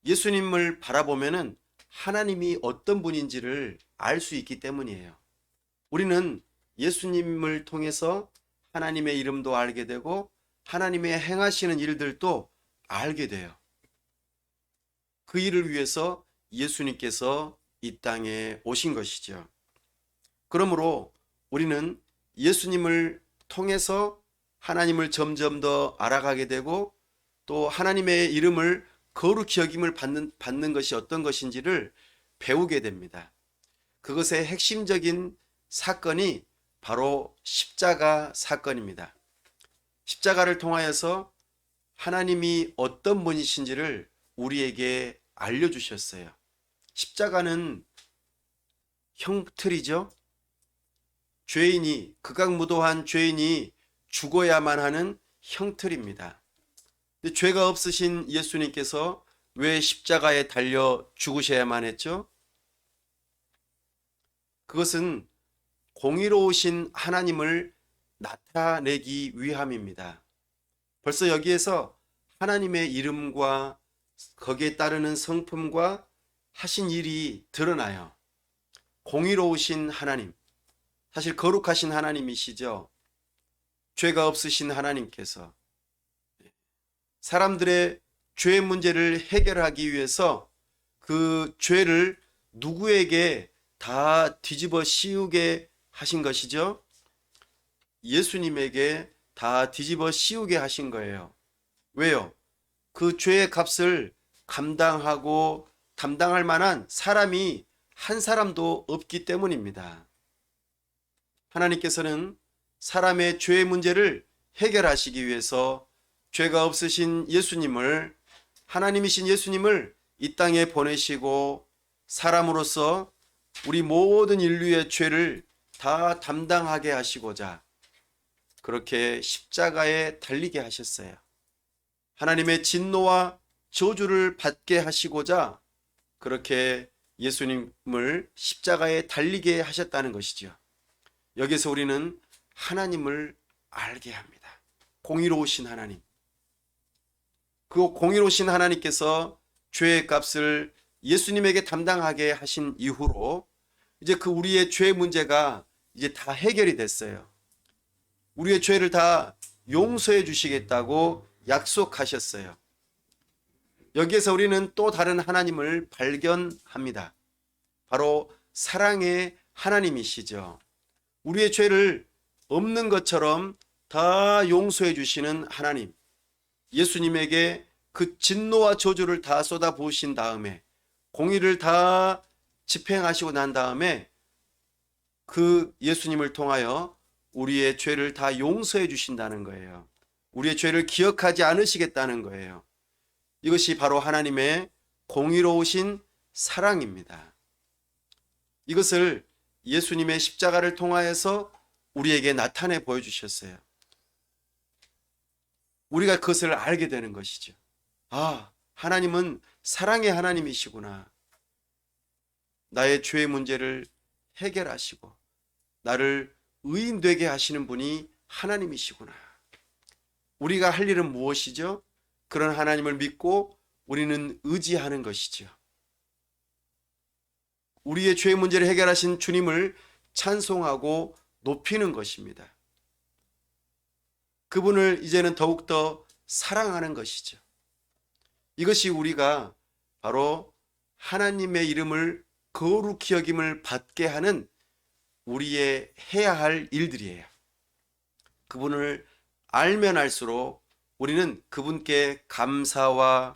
예수님을 바라보면은 하나님이 어떤 분인지를 알 수 있기 때문이에요. 우리는 예수님을 통해서 하나님의 이름도 알게 되고 하나님의 행하시는 일들도 알게 돼요. 그 일을 위해서 예수님께서 이 땅에 오신 것이죠. 그러므로 우리는 예수님을 통해서 하나님을 점점 더 알아가게 되고 또 하나님의 이름을 거룩히 여김을 받는 것이 어떤 것인지를 배우게 됩니다. 그것의 핵심적인 사건이 바로 십자가 사건입니다. 십자가를 통하여서 하나님이 어떤 분이신지를 우리에게 알려주셨어요. 십자가는 형틀이죠. 죄인이 극악무도한 죄인이 죽어야만 하는 형틀입니다. 근데 죄가 없으신 예수님께서 왜 십자가에 달려 죽으셔야만 했죠? 그것은 공의로우신 하나님을 나타내기 위함입니다. 벌써 여기에서 하나님의 이름과 거기에 따르는 성품과 하신 일이 드러나요. 공의로우신 하나님, 사실 거룩하신 하나님이시죠. 죄가 없으신 하나님께서 사람들의 죄 문제를 해결하기 위해서 그 죄를 누구에게 다 뒤집어 씌우게 하신 것이죠? 예수님에게 다 뒤집어 씌우게 하신 거예요. 왜요? 그 죄의 값을 감당하고 담당할 만한 사람이 한 사람도 없기 때문입니다. 하나님께서는 사람의 죄의 문제를 해결하시기 위해서 죄가 없으신 예수님을, 하나님이신 예수님을 이 땅에 보내시고 사람으로서 우리 모든 인류의 죄를 다 담당하게 하시고자 그렇게 십자가에 달리게 하셨어요. 하나님의 진노와 저주를 받게 하시고자 그렇게 예수님을 십자가에 달리게 하셨다는 것이죠. 여기서 우리는 하나님을 알게 합니다. 공의로우신 하나님. 그 공의로우신 하나님께서 죄의 값을 예수님에게 담당하게 하신 이후로 이제 그 우리의 죄 문제가 이제 다 해결이 됐어요. 우리의 죄를 다 용서해 주시겠다고 약속하셨어요. 여기에서 우리는 또 다른 하나님을 발견합니다. 바로 사랑의 하나님이시죠. 우리의 죄를 없는 것처럼 다 용서해 주시는 하나님. 예수님에게 그 진노와 저주를 다 쏟아부으신 다음에 공의를 다 집행하시고 난 다음에 그 예수님을 통하여 우리의 죄를 다 용서해 주신다는 거예요. 우리의 죄를 기억하지 않으시겠다는 거예요. 이것이 바로 하나님의 공의로우신 사랑입니다. 이것을 예수님의 십자가를 통하여서 우리에게 나타내 보여주셨어요. 우리가 그것을 알게 되는 것이죠. 아, 하나님은 사랑의 하나님이시구나. 나의 죄의 문제를 해결하시고 나를 의인 되게 하시는 분이 하나님이시구나. 우리가 할 일은 무엇이죠? 그런 하나님을 믿고 우리는 의지하는 것이죠. 우리의 죄의 문제를 해결하신 주님을 찬송하고 높이는 것입니다. 그분을 이제는 더욱더 사랑하는 것이죠. 이것이 우리가 바로 하나님의 이름을 거룩히 여김을 받게 하는 우리의 해야 할 일들이에요. 그분을 알면 알수록 우리는 그분께 감사와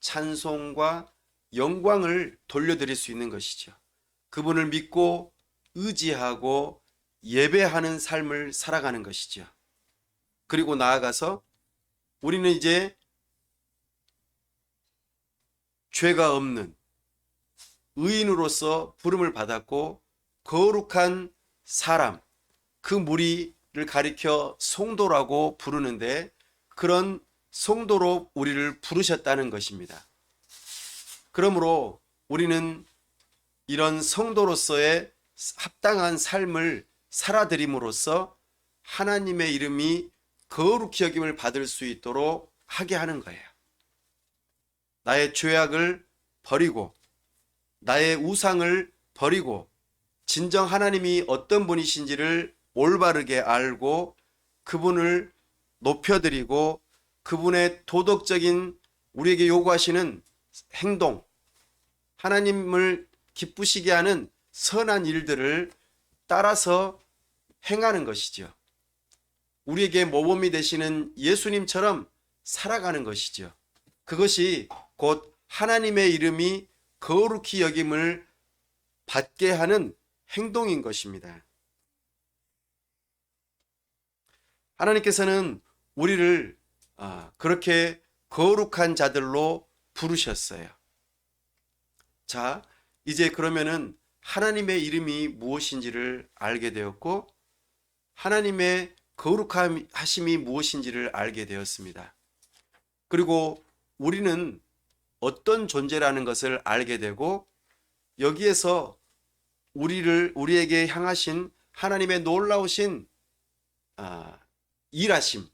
찬송과 영광을 돌려드릴 수 있는 것이죠. 그분을 믿고 의지하고 예배하는 삶을 살아가는 것이죠. 그리고 나아가서 우리는 이제 죄가 없는 의인으로서 부름을 받았고 거룩한 사람, 그 무리를 가리켜 성도라고 부르는데 그런 성도로 우리를 부르셨다는 것입니다. 그러므로 우리는 이런 성도로서의 합당한 삶을 살아드림으로써 하나님의 이름이 거룩히 여김을 받을 수 있도록 하게 하는 거예요. 나의 죄악을 버리고 나의 우상을 버리고 진정 하나님이 어떤 분이신지를 올바르게 알고 그분을 높여드리고 그분의 도덕적인 우리에게 요구하시는 행동, 하나님을 기쁘시게 하는 선한 일들을 따라서 행하는 것이죠. 우리에게 모범이 되시는 예수님처럼 살아가는 것이죠. 그것이 곧 하나님의 이름이 거룩히 여김을 받게 하는 행동인 것입니다. 하나님께서는 우리를 그렇게 거룩한 자들로 부르셨어요. 자, 이제 그러면은 하나님의 이름이 무엇인지를 알게 되었고 하나님의 거룩하심이 무엇인지를 알게 되었습니다. 그리고 우리는 어떤 존재라는 것을 알게 되고 여기에서 우리에게 향하신 하나님의 놀라우신 일하심,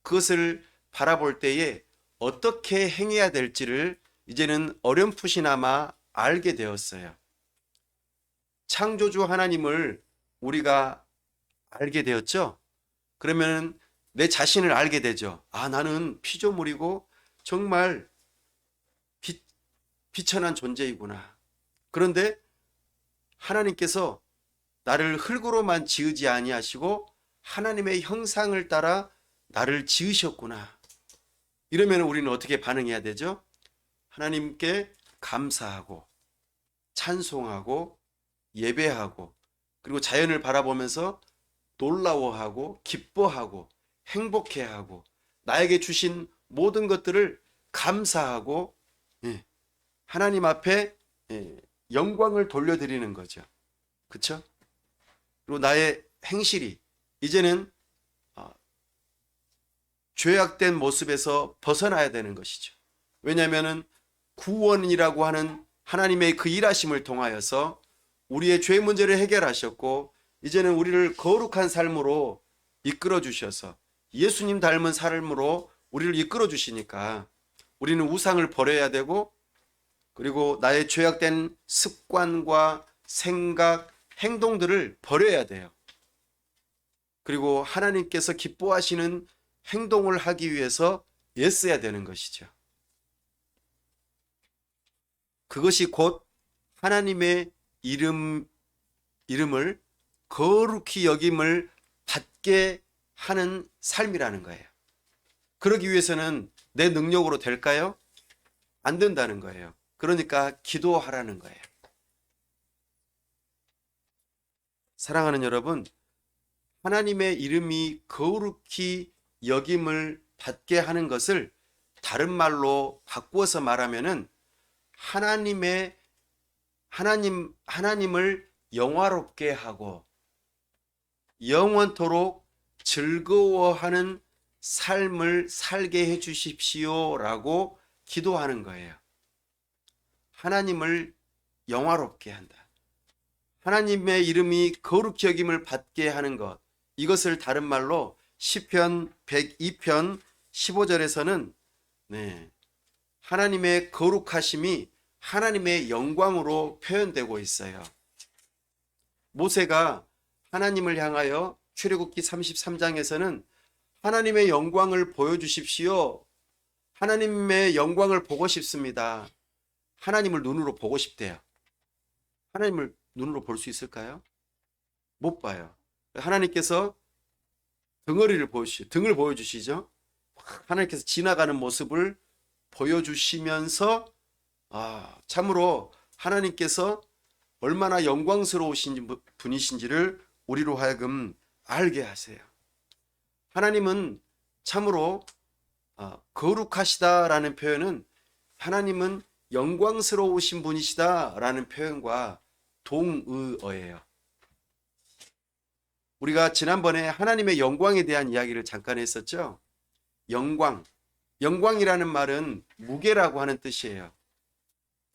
그것을 바라볼 때에 어떻게 행해야 될지를 이제는 어렴풋이나마 알게 되었어요. 창조주 하나님을 우리가 알게 되었죠. 그러면 내 자신을 알게 되죠. 나는 피조물이고 정말 비천한 존재이구나. 그런데 하나님께서 나를 흙으로만 지으지 아니하시고 하나님의 형상을 따라 나를 지으셨구나. 이러면 우리는 어떻게 반응해야 되죠? 하나님께 감사하고 찬송하고 예배하고 그리고 자연을 바라보면서 놀라워하고 기뻐하고 행복해하고 나에게 주신 모든 것들을 감사하고 하나님 앞에 영광을 돌려드리는 거죠. 그렇죠? 그리고 나의 행실이 이제는 죄악된 모습에서 벗어나야 되는 것이죠. 왜냐하면 구원이라고 하는 하나님의 그 일하심을 통하여서 우리의 죄 문제를 해결하셨고 이제는 우리를 거룩한 삶으로 이끌어 주셔서 예수님 닮은 삶으로 우리를 이끌어 주시니까 우리는 우상을 버려야 되고 그리고 나의 죄악된 습관과 생각, 행동들을 버려야 돼요. 그리고 하나님께서 기뻐하시는 행동을 하기 위해서 애써야 되는 것이죠. 그것이 곧 하나님의 이름을 거룩히 여김을 받게 하는 삶이라는 거예요. 그러기 위해서는 내 능력으로 될까요? 안 된다는 거예요. 그러니까 기도하라는 거예요. 사랑하는 여러분, 하나님의 이름이 거룩히 여김을 받게 하는 것을 다른 말로 바꾸어서 말하면은 하나님을 영화롭게 하고 영원토록 즐거워하는 삶을 살게 해 주십시오라고 기도하는 거예요. 하나님을 영화롭게 한다. 하나님의 이름이 거룩히 여김을 받게 하는 것. 이것을 다른 말로 시편 102편 15절에서는 하나님의 거룩하심이 하나님의 영광으로 표현되고 있어요. 모세가 하나님을 향하여 출애굽기 33장에서는 하나님의 영광을 보여주십시오. 하나님의 영광을 보고 싶습니다. 하나님을 눈으로 보고 싶대요. 하나님을 눈으로 볼 수 있을까요? 못 봐요. 하나님께서 등을 보여주시죠. 하나님께서 지나가는 모습을 보여주시면서 참으로 하나님께서 얼마나 영광스러우신 분이신지를 우리로 하여금 알게 하세요. 하나님은 참으로 거룩하시다라는 표현은 하나님은 영광스러우신 분이시다라는 표현과 동의어예요. 우리가 지난번에 하나님의 영광에 대한 이야기를 잠깐 했었죠. 영광이라는 말은 무게라고 하는 뜻이에요.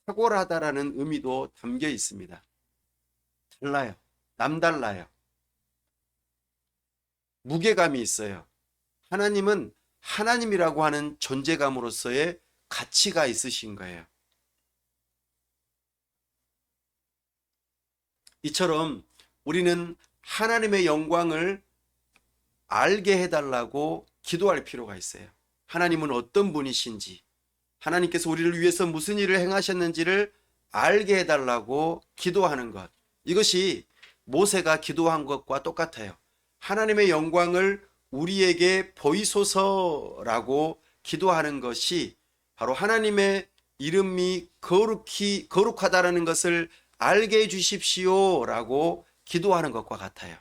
탁월하다라는 의미도 담겨 있습니다. 달라요. 남달라요. 무게감이 있어요. 하나님은 하나님이라고 하는 존재감으로서의 가치가 있으신 거예요. 이처럼 우리는 하나님의 영광을 알게 해달라고 기도할 필요가 있어요. 하나님은 어떤 분이신지, 하나님께서 우리를 위해서 무슨 일을 행하셨는지를 알게 해달라고 기도하는 것. 이것이 모세가 기도한 것과 똑같아요. 하나님의 영광을 우리에게 보이소서라고 기도하는 것이 바로 하나님의 이름이 거룩하다라는 것을 알게 해 주십시오라고 기도하는 것과 같아요.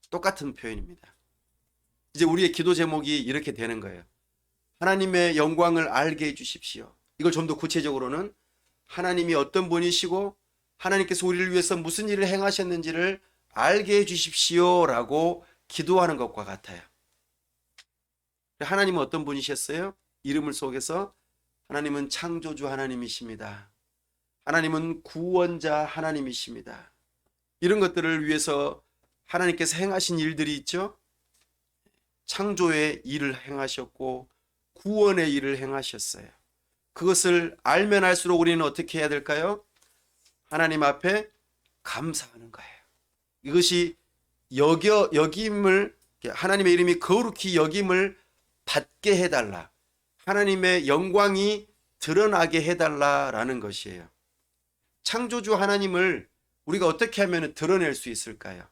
똑같은 표현입니다. 이제 우리의 기도 제목이 이렇게 되는 거예요. 하나님의 영광을 알게 해 주십시오. 이걸 좀 더 구체적으로는 하나님이 어떤 분이시고 하나님께서 우리를 위해서 무슨 일을 행하셨는지를 알게 해 주십시오라고 기도하는 것과 같아요. 하나님은 어떤 분이셨어요? 이름을 속에서 하나님은 창조주 하나님이십니다. 하나님은 구원자 하나님이십니다. 이런 것들을 위해서 하나님께서 행하신 일들이 있죠. 창조의 일을 행하셨고 구원의 일을 행하셨어요. 그것을 알면 알수록 우리는 어떻게 해야 될까요? 하나님 앞에 감사하는 거예요. 이것이 여김을, 하나님의 이름이 거룩히 여김을 받게 해달라, 하나님의 영광이 드러나게 해달라라는 것이에요. 창조주 하나님을 우리가 어떻게 하면 드러낼 수 있을까요?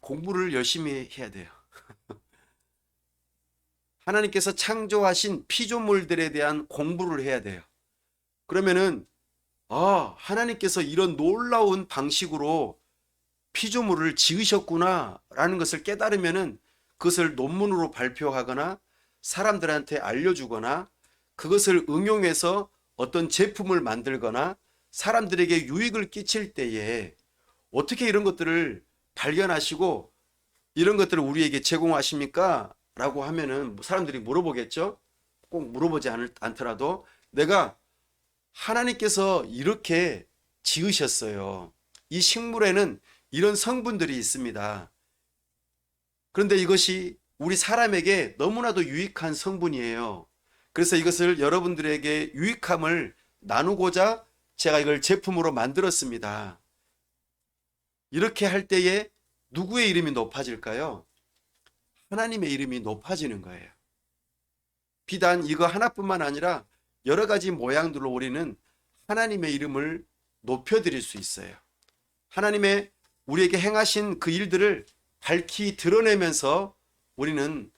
공부를 열심히 해야 돼요. 하나님께서 창조하신 피조물들에 대한 공부를 해야 돼요. 그러면은 하나님께서 이런 놀라운 방식으로 피조물을 지으셨구나 라는 것을 깨달으면은 그것을 논문으로 발표하거나 사람들한테 알려주거나 그것을 응용해서 어떤 제품을 만들거나 사람들에게 유익을 끼칠 때에 어떻게 이런 것들을 발견하시고 이런 것들을 우리에게 제공하십니까? 라고 하면은 사람들이 물어보겠죠. 꼭 물어보지 않더라도 내가 하나님께서 이렇게 지으셨어요. 이 식물에는 이런 성분들이 있습니다. 그런데 이것이 우리 사람에게 너무나도 유익한 성분이에요. 그래서 이것을 여러분들에게 유익함을 나누고자 제가 이걸 제품으로 만들었습니다. 이렇게 할 때에 누구의 이름이 높아질까요? 하나님의 이름이 높아지는 거예요. 비단 이거 하나뿐만 아니라 여러 가지 모양들로 우리는 하나님의 이름을 높여드릴 수 있어요. 하나님의 우리에게 행하신 그 일들을 밝히 드러내면서 우리는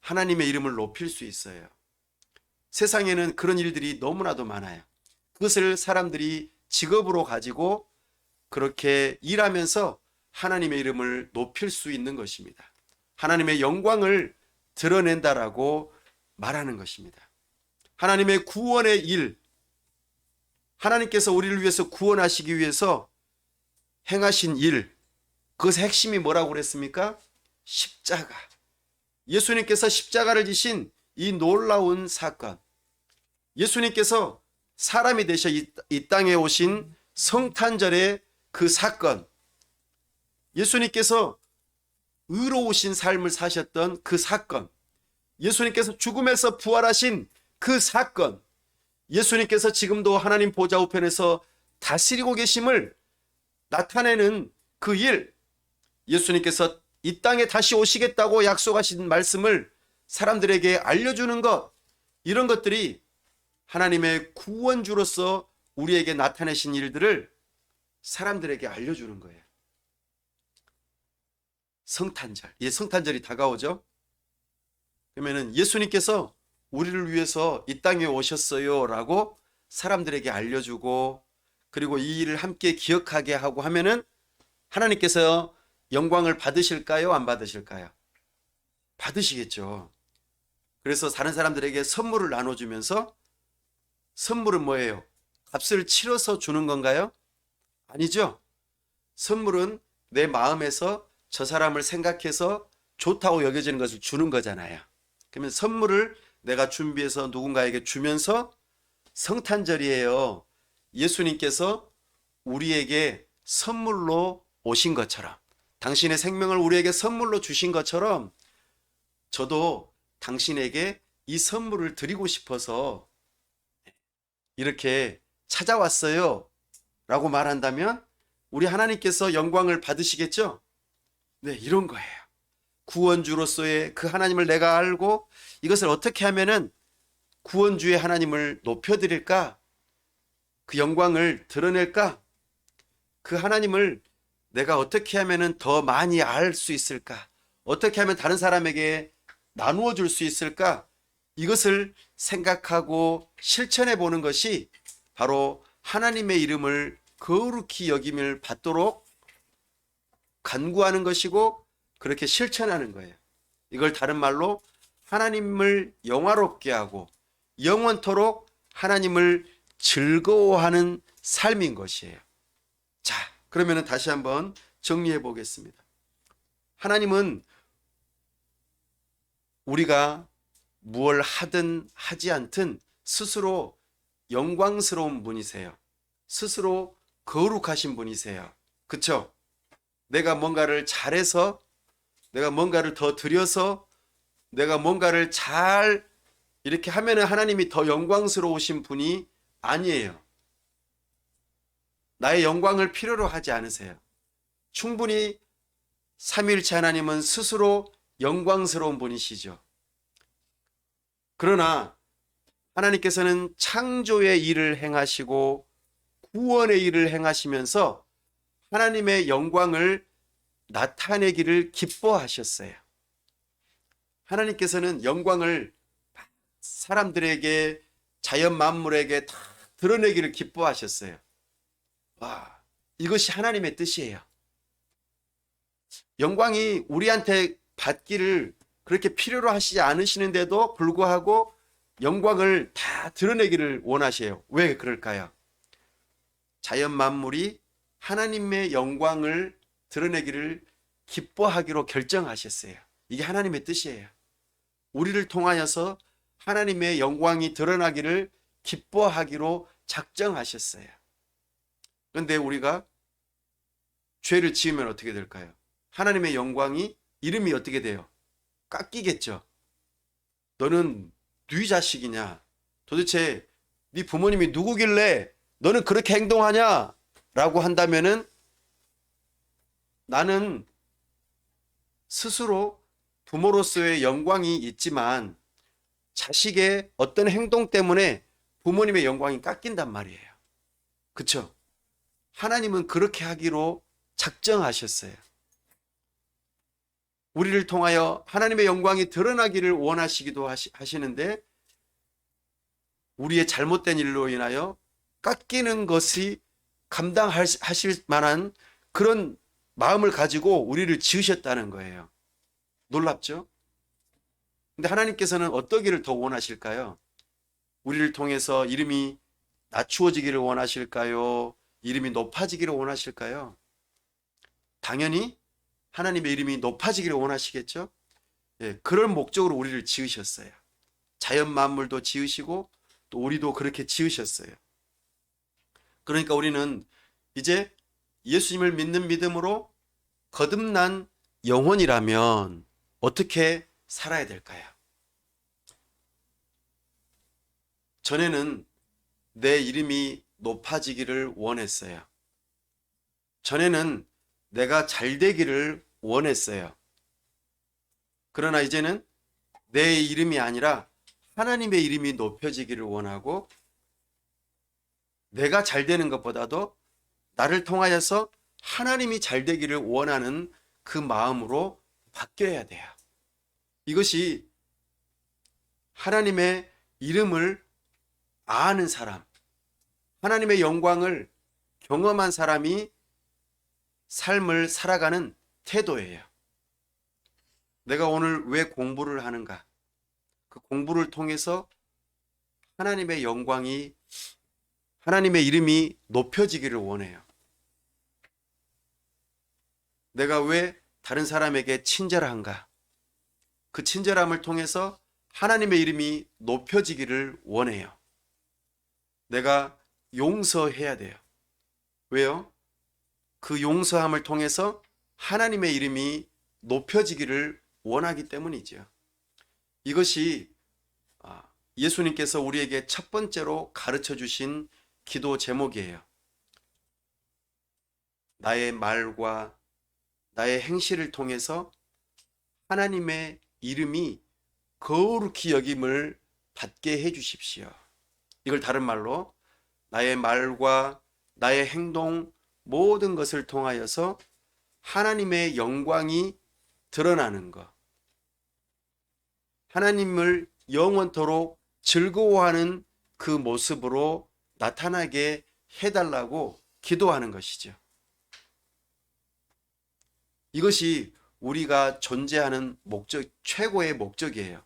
하나님의 이름을 높일 수 있어요. 세상에는 그런 일들이 너무나도 많아요. 그것을 사람들이 직업으로 가지고 그렇게 일하면서 하나님의 이름을 높일 수 있는 것입니다. 하나님의 영광을 드러낸다라고 말하는 것입니다. 하나님의 구원의 일, 하나님께서 우리를 위해서 구원하시기 위해서 행하신 일, 그것의 핵심이 뭐라고 그랬습니까? 십자가. 예수님께서 십자가를 지신 이 놀라운 사건, 예수님께서 사람이 되셔 이 땅에 오신 성탄절의 그 사건, 예수님께서 의로우신 삶을 사셨던 그 사건, 예수님께서 죽음에서 부활하신 그 사건, 예수님께서 지금도 하나님 보좌 우편에서 다스리고 계심을 나타내는 그 일, 예수님께서 이 땅에 다시 오시겠다고 약속하신 말씀을 사람들에게 알려주는 것, 이런 것들이 하나님의 구원주로서 우리에게 나타내신 일들을 사람들에게 알려주는 거예요. 성탄절, 성탄절이 다가오죠. 그러면은 예수님께서 우리를 위해서 이 땅에 오셨어요 라고 사람들에게 알려주고, 그리고 이 일을 함께 기억하게 하고 하면은 하나님께서 영광을 받으실까요? 안 받으실까요? 받으시겠죠. 그래서 다른 사람들에게 선물을 나눠주면서, 선물은 뭐예요? 값을 치러서 주는 건가요? 아니죠. 선물은 내 마음에서 저 사람을 생각해서 좋다고 여겨지는 것을 주는 거잖아요. 그러면 선물을 내가 준비해서 누군가에게 주면서, 성탄절이에요, 예수님께서 우리에게 선물로 오신 것처럼, 당신의 생명을 우리에게 선물로 주신 것처럼 저도 당신에게 이 선물을 드리고 싶어서 이렇게 찾아왔어요 라고 말한다면 우리 하나님께서 영광을 받으시겠죠? 네, 이런 거예요. 구원주로서의 그 하나님을 내가 알고 이것을 어떻게 하면은 구원주의 하나님을 높여드릴까? 그 영광을 드러낼까? 그 하나님을 내가 어떻게 하면은 더 많이 알 수 있을까? 어떻게 하면 다른 사람에게 나누어 줄 수 있을까? 이것을 생각하고 실천해 보는 것이 바로 하나님의 이름을 거룩히 여김을 받도록 간구하는 것이고, 그렇게 실천하는 거예요. 이걸 다른 말로 하나님을 영화롭게 하고 영원토록 하나님을 즐거워하는 삶인 것이에요. 자, 그러면 다시 한번 정리해 보겠습니다. 하나님은 우리가 무엇을 하든 하지 않든 스스로 영광스러운 분이세요. 스스로 거룩하신 분이세요. 그쵸? 내가 뭔가를 잘해서, 내가 뭔가를 더 드려서, 내가 뭔가를 잘 이렇게 하면은 하나님이 더 영광스러우신 분이 아니에요. 나의 영광을 필요로 하지 않으세요. 충분히 삼위일체 하나님은 스스로 영광스러운 분이시죠. 그러나 하나님께서는 창조의 일을 행하시고 구원의 일을 행하시면서 하나님의 영광을 나타내기를 기뻐하셨어요. 하나님께서는 영광을 사람들에게, 자연 만물에게 다 드러내기를 기뻐하셨어요. 와, 이것이 하나님의 뜻이에요. 영광이 우리한테 받기를 그렇게 필요로 하시지 않으시는데도 불구하고 영광을 다 드러내기를 원하세요. 왜 그럴까요? 자연 만물이 하나님의 영광을 드러내기를 기뻐하기로 결정하셨어요. 이게 하나님의 뜻이에요. 우리를 통하여서 하나님의 영광이 드러나기를 기뻐하기로 작정하셨어요. 그런데 우리가 죄를 지으면 어떻게 될까요? 하나님의 영광이, 이름이 어떻게 돼요? 깎이겠죠. 너는 네 자식이냐? 도대체 네 부모님이 누구길래 너는 그렇게 행동하냐? 라고 한다면은 나는 스스로 부모로서의 영광이 있지만 자식의 어떤 행동 때문에 부모님의 영광이 깎인단 말이에요. 그쵸? 하나님은 그렇게 하기로 작정하셨어요. 우리를 통하여 하나님의 영광이 드러나기를 원하시기도 하시는데 우리의 잘못된 일로 인하여 깎이는 것이 감당하실 만한 그런 마음을 가지고 우리를 지으셨다는 거예요. 놀랍죠? 근데 하나님께서는 어떠기를 더 원하실까요? 우리를 통해서 이름이 낮추어지기를 원하실까요? 이름이 높아지기를 원하실까요? 당연히 하나님의 이름이 높아지기를 원하시겠죠? 예, 그런 목적으로 우리를 지으셨어요. 자연 만물도 지으시고 또 우리도 그렇게 지으셨어요. 그러니까 우리는 이제 예수님을 믿는 믿음으로 거듭난 영혼이라면 어떻게 살아야 될까요? 전에는 내 이름이 높아지기를 원했어요. 전에는 내가 잘 되기를 원했어요. 그러나 이제는 내 이름이 아니라 하나님의 이름이 높여지기를 원하고 내가 잘 되는 것보다도 나를 통하여서 하나님이 잘 되기를 원하는 그 마음으로 바뀌어야 돼요. 이것이 하나님의 이름을 아는 사람, 하나님의 영광을 경험한 사람이 삶을 살아가는 태도예요. 내가 오늘 왜 공부를 하는가? 그 공부를 통해서 하나님의 영광이, 하나님의 이름이 높여지기를 원해요. 내가 왜 다른 사람에게 친절한가? 그 친절함을 통해서 하나님의 이름이 높여지기를 원해요. 내가 용서해야 돼요. 왜요? 그 용서함을 통해서 하나님의 이름이 높여지기를 원하기 때문이죠. 이것이 예수님께서 우리에게 첫 번째로 가르쳐 주신 기도 제목이에요. 나의 말과 나의 행실을 통해서 하나님의 이름이 거룩히 여김을 받게 해 주십시오. 이걸 다른 말로 나의 말과 나의 행동 모든 것을 통하여서 하나님의 영광이 드러나는 것, 하나님을 영원토록 즐거워하는 그 모습으로 나타나게 해달라고 기도하는 것이죠. 이것이 우리가 존재하는 목적, 최고의 목적이에요.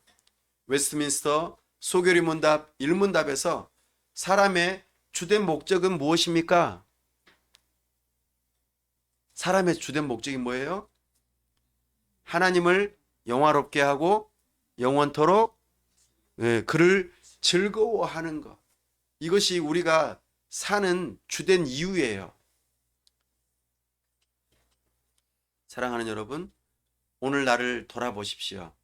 웨스트민스터 소교리 문답 1문답에서 사람의 주된 목적은 무엇입니까? 사람의 주된 목적이 뭐예요? 하나님을 영화롭게 하고 영원토록 그를 즐거워하는 것. 이것이 우리가 사는 주된 이유예요. 사랑하는 여러분, 오늘 나를 돌아보십시오.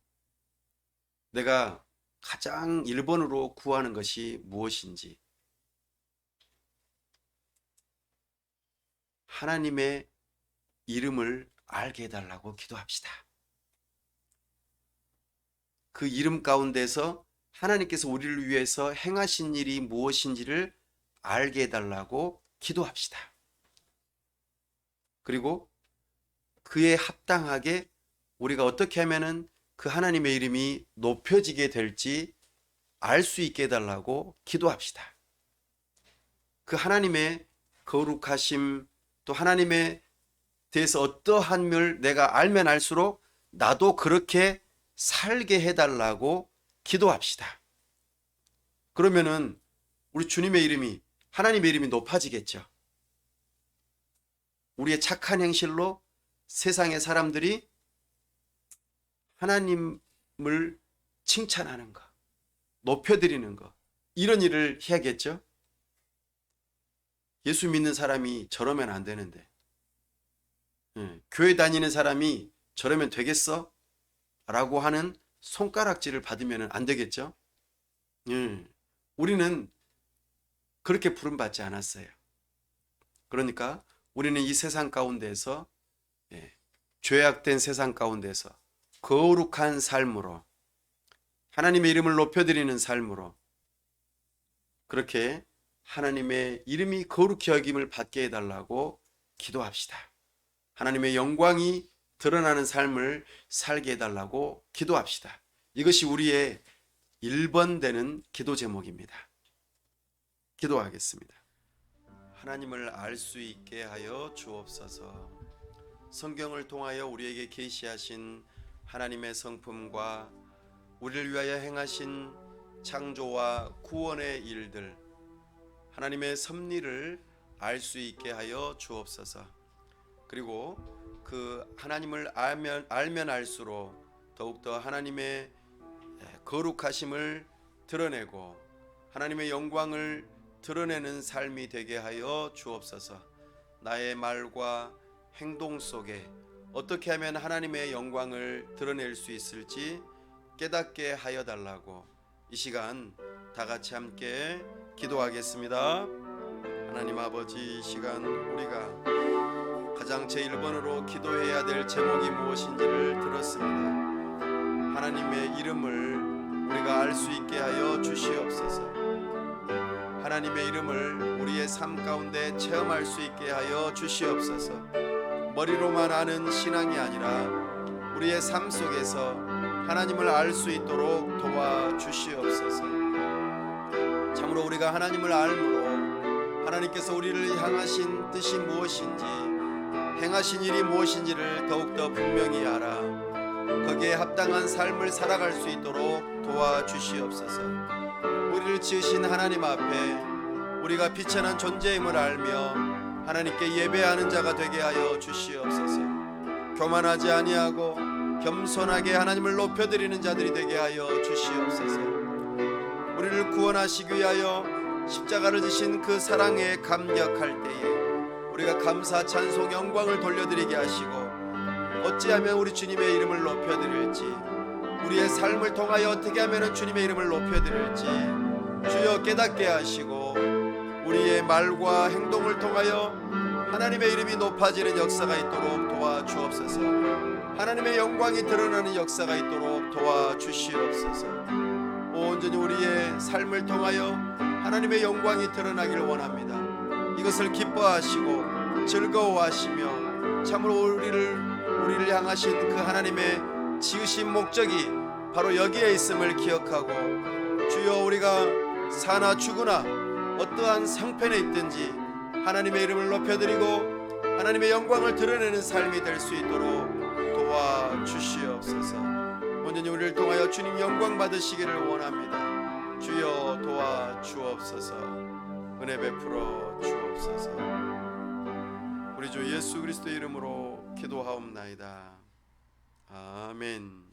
내가 가장 1번으로 구하는 것이 무엇인지. 하나님의 이름을 알게 해달라고 기도합시다. 그 이름 가운데서 하나님께서 우리를 위해서 행하신 일이 무엇인지를 알게 해달라고 기도합시다. 그리고 그에 합당하게 우리가 어떻게 하면은 그 하나님의 이름이 높여지게 될지 알 수 있게 해달라고 기도합시다. 그 하나님의 거룩하심, 또 하나님에 대해서 어떠함을 내가 알면 알수록 나도 그렇게 살게 해달라고 기도합시다. 그러면은 우리 주님의 이름이, 하나님의 이름이 높아지겠죠. 우리의 착한 행실로 세상의 사람들이 하나님을 칭찬하는 것, 높여드리는 것, 이런 일을 해야겠죠. 예수 믿는 사람이 저러면 안 되는데, 교회 다니는 사람이 저러면 되겠어? 라고 하는 손가락질을 받으면 안 되겠죠. 우리는 그렇게 부름받지 않았어요. 그러니까 우리는 이 세상 가운데서, 죄악된 세상 가운데서 거룩한 삶으로, 하나님의 이름을 높여드리는 삶으로, 그렇게 하나님의 이름이 거룩히 여김을 받게 해달라고 기도합시다. 하나님의 영광이 드러나는 삶을 살게 해달라고 기도합시다. 이것이 우리의 1번 되는 기도 제목입니다. 기도하겠습니다. 하나님을 알 수 있게 하여 주옵소서. 성경을 통하여 우리에게 계시하신 하나님의 성품과 우리를 위하여 행하신 창조와 구원의 일들, 하나님의 섭리를 알 수 있게 하여 주옵소서. 그리고 그 하나님을 알면 알수록 더욱더 하나님의 거룩하심을 드러내고 하나님의 영광을 드러내는 삶이 되게 하여 주옵소서. 나의 말과 행동 속에 어떻게 하면 하나님의 영광을 드러낼 수 있을지 깨닫게 하여 달라고 이 시간 다 같이 함께 기도하겠습니다. 하나님 아버지, 이 시간 우리가 가장 제1번으로 기도해야 될 제목이 무엇인지를 들었습니다. 하나님의 이름을 우리가 알 수 있게 하여 주시옵소서. 하나님의 이름을 우리의 삶 가운데 체험할 수 있게 하여 주시옵소서. 머리로만 아는 신앙이 아니라 우리의 삶 속에서 하나님을 알 수 있도록 도와주시옵소서. 참으로 우리가 하나님을 알므로 하나님께서 우리를 향하신 뜻이 무엇인지, 행하신 일이 무엇인지를 더욱더 분명히 알아 거기에 합당한 삶을 살아갈 수 있도록 도와주시옵소서. 우리를 지으신 하나님 앞에 우리가 비천한 존재임을 알며 하나님께 예배하는 자가 되게 하여 주시옵소서. 교만하지 아니하고 겸손하게 하나님을 높여드리는 자들이 되게 하여 주시옵소서. 우리를 구원하시기 위하여 십자가를 지신 그 사랑에 감격할 때에 우리가 감사, 찬송, 영광을 돌려드리게 하시고 어찌하면 우리 주님의 이름을 높여드릴지, 우리의 삶을 통하여 어떻게 하면 주님의 이름을 높여드릴지 주여 깨닫게 하시고 우리의 말과 행동을 통하여 하나님의 이름이 높아지는 역사가 있도록 도와주옵소서. 하나님의 영광이 드러나는 역사가 있도록 도와주시옵소서. 온전히 우리의 삶을 통하여 하나님의 영광이 드러나길 원합니다. 이것을 기뻐하시고 즐거워하시며 참으로 우리를 향하신 그 하나님의 지으신 목적이 바로 여기에 있음을 기억하고 주여 우리가 사나 죽으나 어떠한 상편에 있든지 하나님의 이름을 높여드리고 하나님의 영광을 드러내는 삶이 될 수 있도록 도와주시옵소서. 온전히 우리를 통하여 주님 영광 받으시기를 원합니다. 주여 도와주옵소서. 은혜 베풀어 주옵소서. 우리 주 예수 그리스도 이름으로 기도하옵나이다. 아멘.